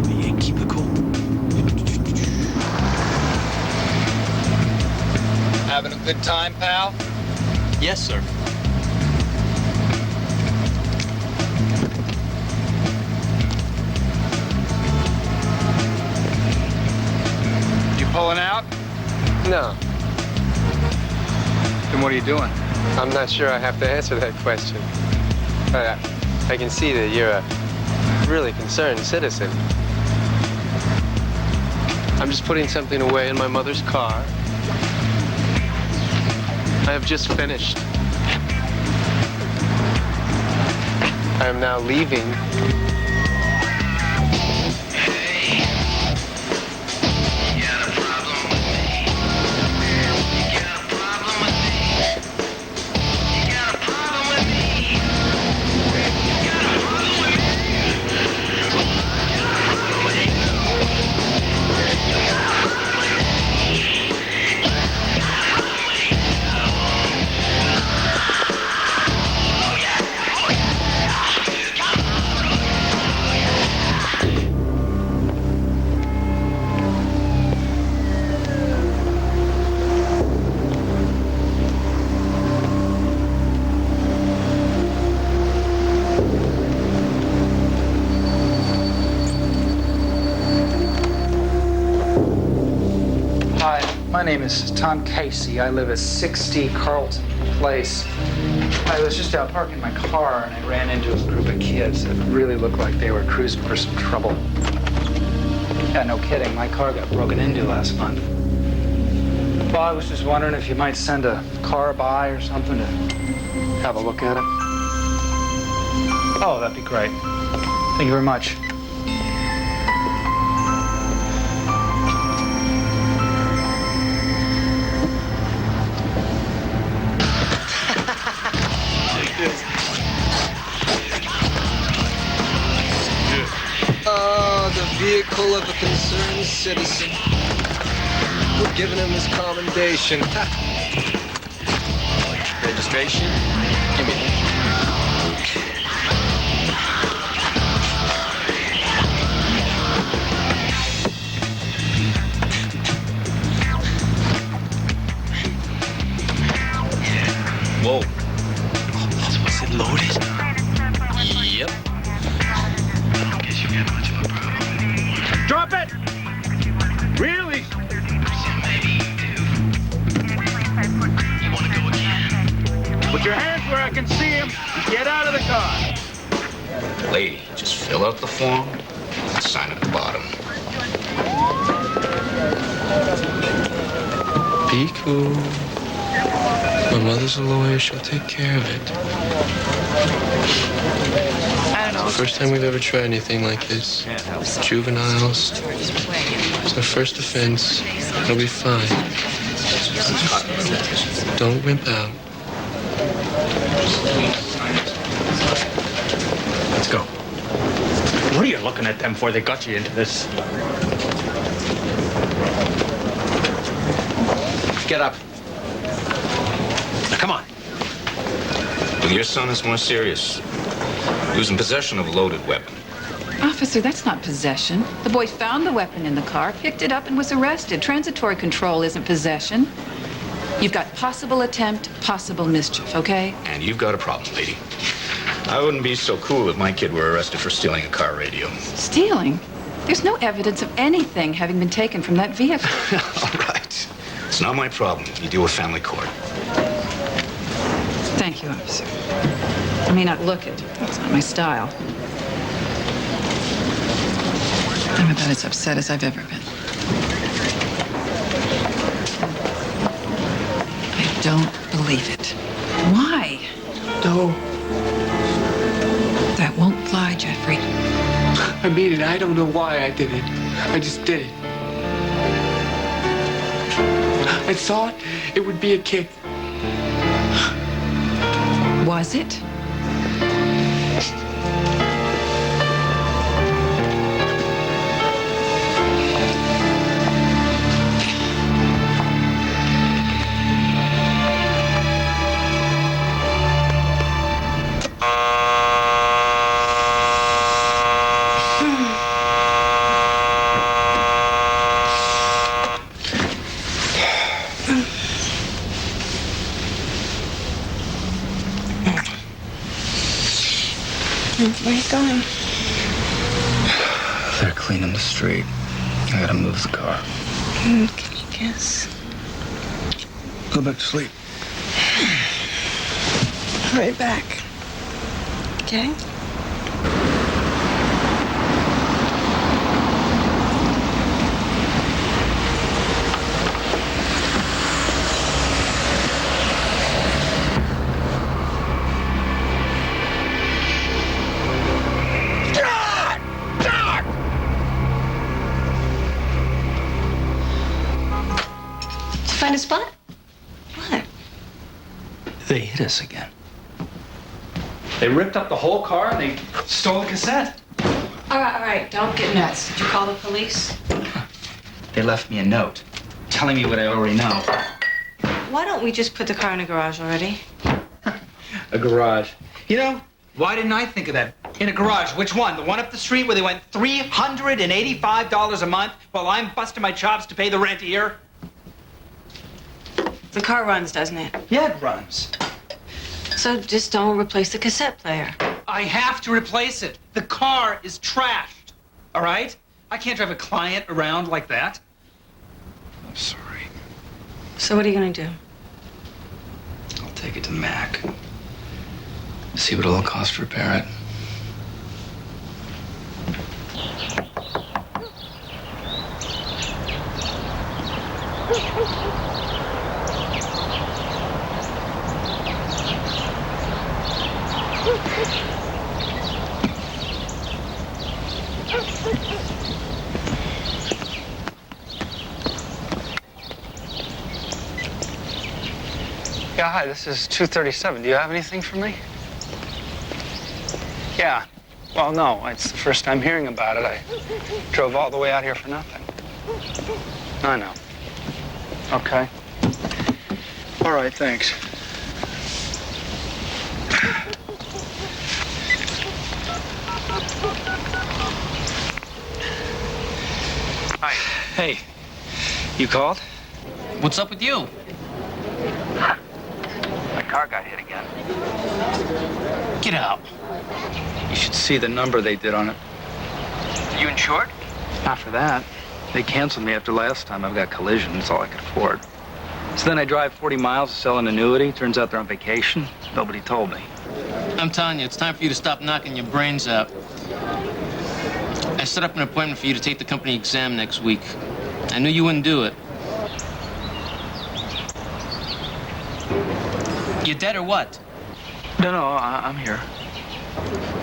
Yeah, keep it cool. Having a good time, pal? Yes, sir. You pulling out? No, Then what are you doing? I'm not sure I have to answer that question. But I can see that you're a really concerned citizen. I'm just putting something away in my mother's car. I have just finished. I am now leaving. My name is Tom Casey. I live at 60 Carlton Place. I was just out parking my car and I ran into a group of kids that really looked like they were cruising for some trouble. Yeah, no kidding. My car got broken into last month. Well, I was just wondering if you might send a car by or something to have a look at it. Oh, that'd be great. Thank you very much. Oh, the vehicle of a concerned citizen. We're giving him his commendation. Registration? Give me that. Whoa. Was it loaded? Yep. Drop it! Really? Put your hands where I can see him. Get out of the car. Lady, just fill out the form and sign at the bottom. Be cool. My mother's a lawyer. She'll take care of it. I don't know. It's the first time we've ever tried anything like this. Juveniles. It's our first offense. It'll be fine. Don't wimp out. Let's go. What are you looking at them for? They got you into this. Get up. Now, come on. Well, your son is more serious. He was in possession of a loaded weapon. Officer, that's not possession. The boy found the weapon in the car, picked it up, and was arrested. Transitory control isn't possession. You've got possible attempt, possible mischief, okay? And you've got a problem, lady. I wouldn't be so cool if my kid were arrested for stealing a car radio. Stealing? There's no evidence of anything having been taken from that vehicle. All right. It's not my problem. You deal with family court. Thank you, officer. I may not look it. It's not my style. I'm about as upset as I've ever been. I don't believe it. Why? No. That won't fly, Jeffrey. I mean it. I don't know why I did it. I just did it. I thought it would be a kick. Was it? Where are you going? They're cleaning the street. I gotta move the car. Can you guess? Go back to sleep. Right back. Okay? Find a spot? What? They hit us again. They ripped up the whole car and they stole a cassette. All right. Don't get nuts. Did you call the police? They left me a note telling me what I already know. Why don't we just put the car in a garage already? A garage. You know, why didn't I think of that? In a garage. Which one? The one up the street where they went $385 a month while I'm busting my chops to pay the rent here? The car runs, doesn't it? Yeah, it runs. So just don't replace the cassette player. I have to replace it. The car is trashed. All right? I can't drive a client around like that. I'm sorry. So what are you gonna do? I'll take it to Mac. See what it'll cost to repair it. Yeah, hi, this is 237. Do you have anything for me? Yeah. Well, no, it's the first time hearing about it. I drove all the way out here for nothing. I know. Okay. All right, thanks. Hi. Hey, you called? What's up with you? My car got hit again. Get out. You should see the number they did on it. You insured? Not for that. They canceled me after last time. I've got collision. That's all I could afford. So then I drive 40 miles to sell an annuity. Turns out they're on vacation. Nobody told me. I'm telling you, it's time for you to stop knocking your brains out. I set up an appointment for you to take the company exam next week. I knew you wouldn't do it. You dead or what? No, I'm here.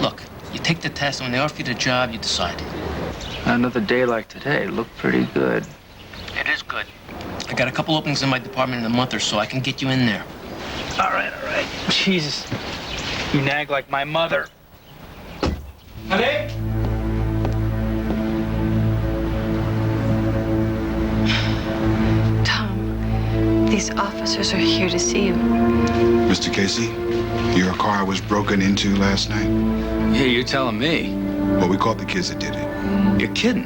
Look, you take the test, and when they offer you the job, you decide. Another day like today looked pretty good. It is good. I got a couple openings in my department in a month or so. I can get you in there. All right. Jesus. You nag like my mother. Honey? Tom, these officers are here to see you. Mr. Casey, your car was broken into last night? Yeah, you're telling me. Well, we caught the kids that did it. You're kidding.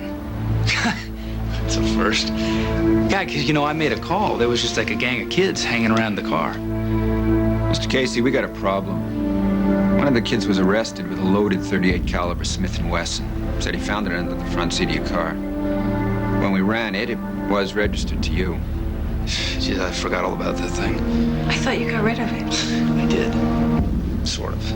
It's a first. Yeah, because, I made a call. There was just like a gang of kids hanging around the car. Mr. Casey, we got a problem. One of the kids was arrested with a loaded .38 caliber Smith & Wesson. Said he found it under the front seat of your car. When we ran it, it was registered to you. Geez, I forgot all about that thing. I thought you got rid of it. I did. Sort of.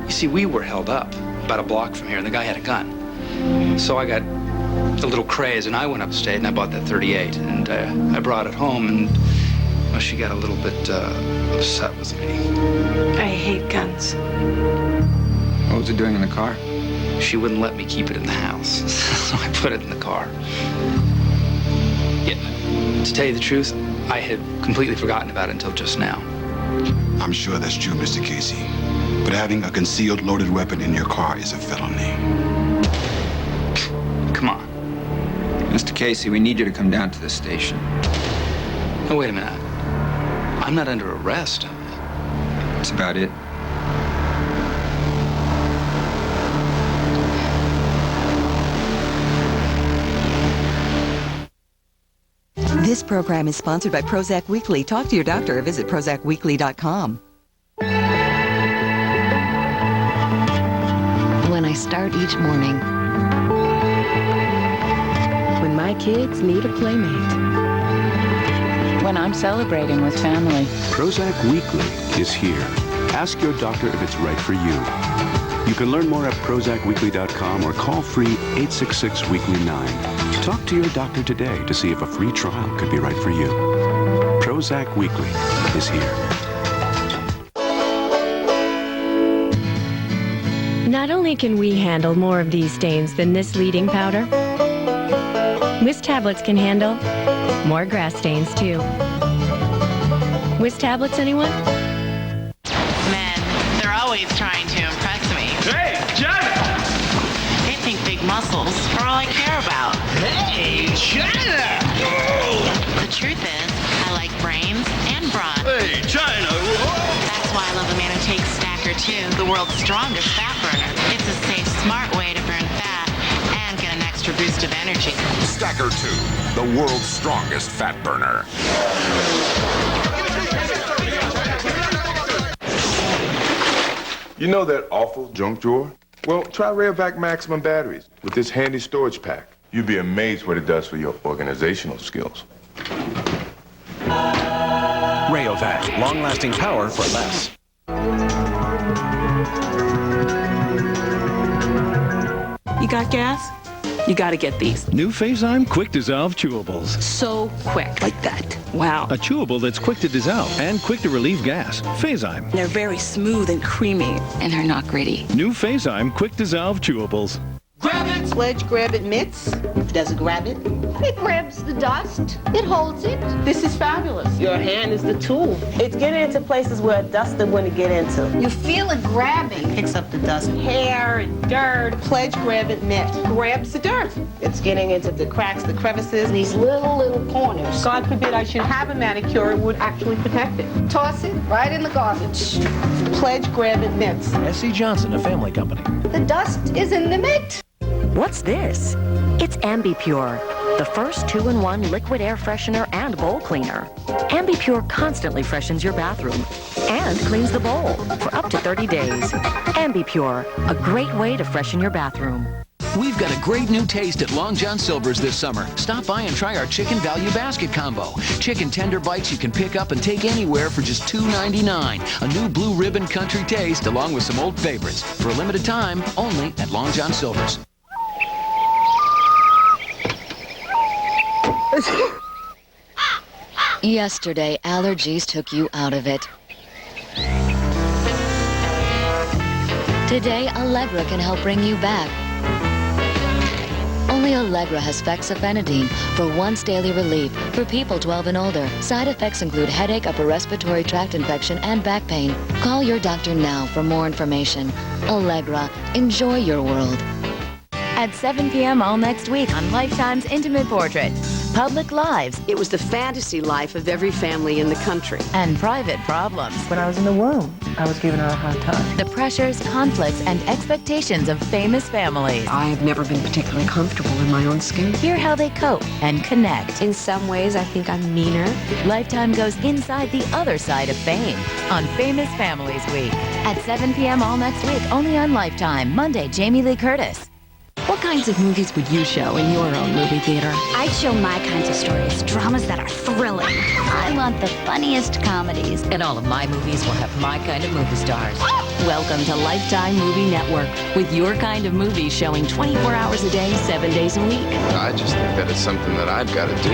You see, we were held up about a block from here, and the guy had a gun. So I got a little crazy, and I went upstate, and I bought that .38, and I brought it home, and well, she got a little bit upset with me. I hate guns. What was it doing in the car? She wouldn't let me keep it in the house, so I put it in the car. Yeah, to tell you the truth, I had completely forgotten about it until just now. I'm sure that's true, Mr. Casey. But having a concealed loaded weapon in your car is a felony. Come on. Mr. Casey, we need you to come down to the station. Oh, wait a minute. I'm not under arrest. That's about it. This program is sponsored by Prozac Weekly. Talk to your doctor or visit ProzacWeekly.com. When I start each morning. When my kids need a playmate. When I'm celebrating with family. Prozac Weekly is here. Ask your doctor if it's right for you. You can learn more at ProzacWeekly.com or call free 866-WEEKLY-9. Talk to your doctor today to see if a free trial could be right for you. Prozac Weekly is here. Not only can we handle more of these stains than this leading powder, Whisk tablets can handle more grass stains too. Whisk tablets, anyone? Men, they're always trying to impress me. Hey, China! They think big muscles are all I care about. Hey, China! The truth is, I like brains and brawn. Hey, China! That's why I love a man who takes Stacker 2, the world's strongest fat burner. It's a safe, smart way to burn fat and get an extra boost of energy. Stacker 2, the world's strongest fat burner. You know that awful junk drawer? Well, try Rayovac Maximum batteries with this handy storage pack. You'd be amazed what it does for your organizational skills. Rayovac, long-lasting power for less. You got gas? You gotta get these. New Fazyme Quick Dissolve Chewables. So quick. Like that. Wow. A chewable that's quick to dissolve and quick to relieve gas. Fazyme. They're very smooth and creamy. And they're not gritty. New Fazyme Quick Dissolve Chewables. Grab it! Sledge grab it mitts. Does it grab it? It grabs the dust. It holds it. This is fabulous. Your hand is the tool. It's getting into places where a duster wouldn't get into. You feel it grabbing. It picks up the dust. Hair and dirt. Pledge grab it mitt. Grabs the dirt. It's getting into the cracks, the crevices, these little corners. God forbid I should have a manicure, it would actually protect it. Toss it right in the garbage. Pledge grab it mitts. S.C. Johnson, a family company. The dust is in the mitt. What's this? It's AmbiPure, the first 2-in-1 liquid air freshener and bowl cleaner. AmbiPure constantly freshens your bathroom and cleans the bowl for up to 30 days. AmbiPure, a great way to freshen your bathroom. We've got a great new taste at Long John Silver's this summer. Stop by and try our Chicken Value Basket Combo. Chicken tender bites you can pick up and take anywhere for just $2.99. A new blue ribbon country taste along with some old favorites. For a limited time, only at Long John Silver's. Yesterday, allergies took you out of it. Today, Allegra can help bring you back. Only Allegra has fexofenadine for once daily relief for people 12 and older. Side effects include headache, upper respiratory tract infection, and back pain. Call your doctor now for more information. Allegra, enjoy your world. At 7 p.m. all next week on Lifetime's Intimate Portrait. Public Lives. It was the fantasy life of every family in the country. And private problems. When I was in the womb, I was giving her a hard time. The pressures, conflicts, and expectations of famous families. I have never been particularly comfortable in my own skin. Hear how they cope and connect. In some ways, I think I'm meaner. Lifetime goes inside the other side of fame on Famous Families Week. At 7 p.m. all next week, only on Lifetime. Monday, Jamie Lee Curtis. What kinds of movies would you show in your own movie theater? I'd show my kinds of stories, dramas that are thrilling. I want the funniest comedies. And all of my movies will have my kind of movie stars. Welcome to Lifetime Movie Network, with your kind of movies showing 24 hours a day, 7 days a week. I just think that it's something that I've got to do.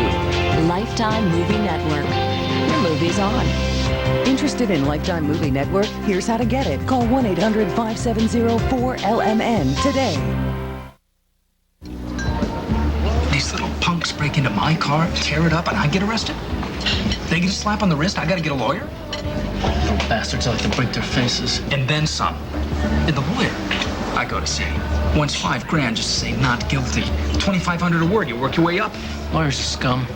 Lifetime Movie Network. Your movie's on. Interested in Lifetime Movie Network? Here's how to get it. Call 1-800-570-4LMN today. These little punks break into my car, tear it up, and I get arrested? They get a slap on the wrist, I gotta get a lawyer? Little bastards like to break their faces. And then some. And the lawyer, I go to say, wants $5,000 just to say not guilty. $2,500 a word, you work your way up. Lawyers are scum.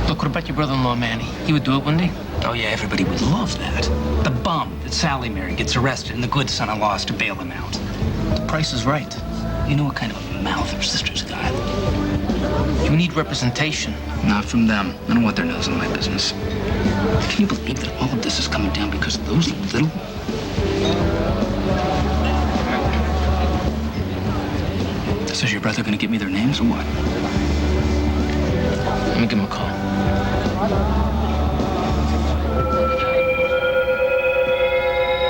Look, what about your brother-in-law, Manny? He would do it, wouldn't he? Oh yeah, everybody would love that. The bum that Sally married gets arrested and the good son-in-law has to bail him out. The price is right. You know what kind of a mouth her sister's got. You need representation. Not from them. I don't want their nose in my business. Can you believe that all of this is coming down because of those little... So is your brother gonna give me their names or what? Let me give him a call.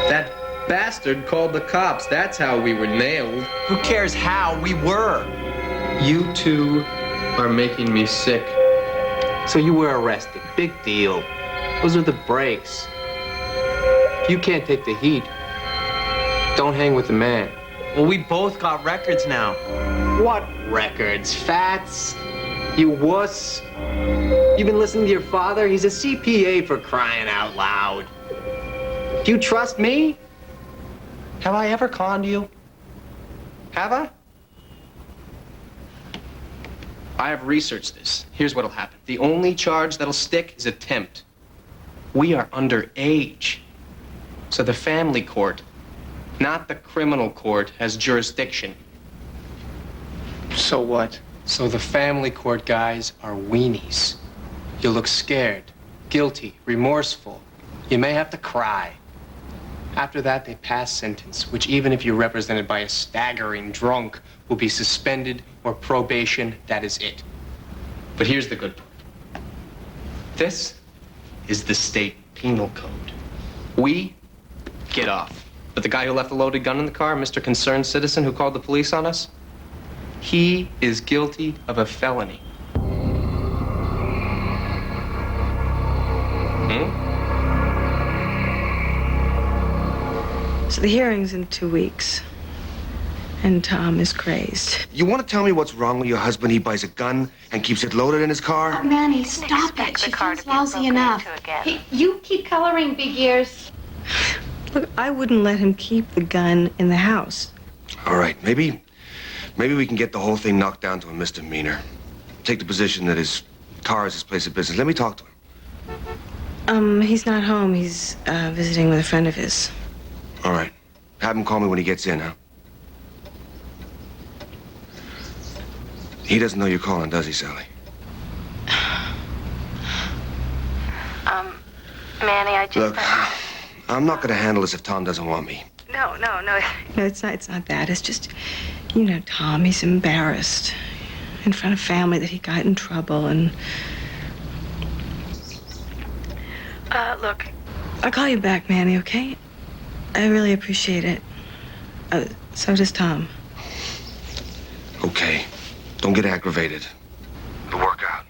That bastard called the cops. That's how we were nailed. Who cares how? We were. You two are making me sick. So you were arrested. Big deal. Those are the breaks. If you can't take the heat, don't hang with the man. Well, we both got records now. What records? Fats? You wuss? You've been listening to your father? He's a CPA, for crying out loud. Do you trust me? Have I ever conned you? Have I? I have researched this. Here's what'll happen. The only charge that'll stick is attempt. We are underage. So the family court, not the criminal court, has jurisdiction. So what? So the family court guys are weenies. You look scared, guilty, remorseful. You may have to cry. After that, they pass sentence, which even if you're represented by a staggering drunk, will be suspended or probation. That is it. But here's the good part. This is the state penal code. We get off. But the guy who left a loaded gun in the car, Mr. Concerned Citizen who called the police on us, he is guilty of a felony. So the hearing's in 2 weeks. And Tom is crazed. You want to tell me what's wrong with your husband? He buys a gun and keeps it loaded in his car? Oh, Manny, stop it. She feels lousy enough. Hey, you keep coloring, big ears. Look, I wouldn't let him keep the gun in the house. All right, maybe we can get the whole thing knocked down to a misdemeanor. Take the position that his car is his place of business. Let me talk to him. He's not home. He's visiting with a friend of his. All right. Have him call me when he gets in, huh? He doesn't know you're calling, does he, Sally? Manny, I just... Look, I'm not going to handle this if Tom doesn't want me. No, it's not that. It's just, you know, Tom, he's embarrassed in front of family that he got in trouble and... Look, I'll call you back, Manny, okay? I really appreciate it. So does Tom. Okay. Don't get aggravated. It'll work out.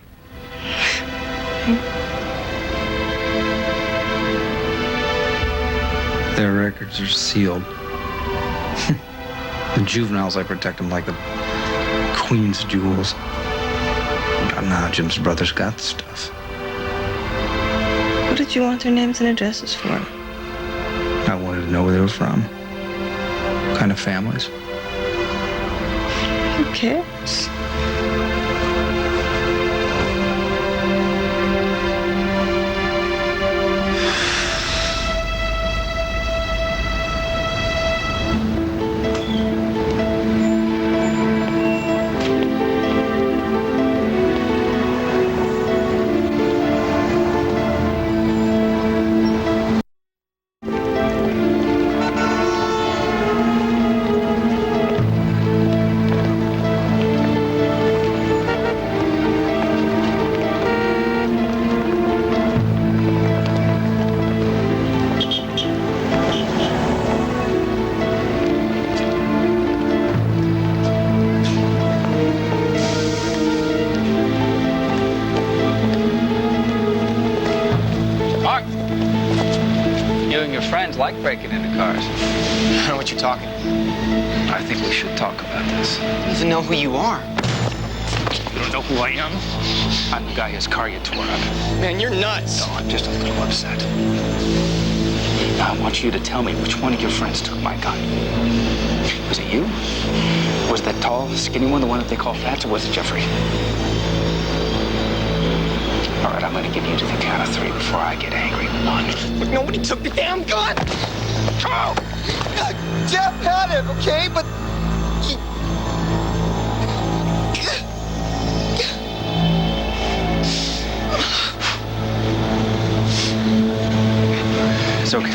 Their records are sealed. The juveniles, I protect them like the Queen's jewels. But now Jim's brother's got the stuff. What did you want their names and addresses for? I wanted to know where they were from. What kind of families. Who cares? breaking into cars. I don't know what you're talking about. I think we should talk about this. He doesn't know who you are. You don't know who I am? I'm the guy whose car you tore up. Man, you're nuts. No, I'm just a little upset. Now, I want you to tell me which one of your friends took my gun. Was it you? Was that tall, skinny one the one that they call Fats, or was it Jeffrey? All right, I'm gonna give you to the count of 3 before I get angry. 1. Look, nobody took the damn gun. Oh! Jeff had it, okay? But he... It's okay.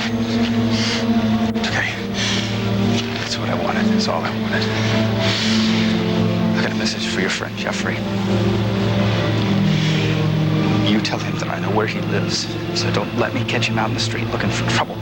It's okay. That's what I wanted. That's all I wanted. I got a message for your friend, Jeffrey. You tell him that I know where he lives, so don't let me catch him out in the street looking for trouble.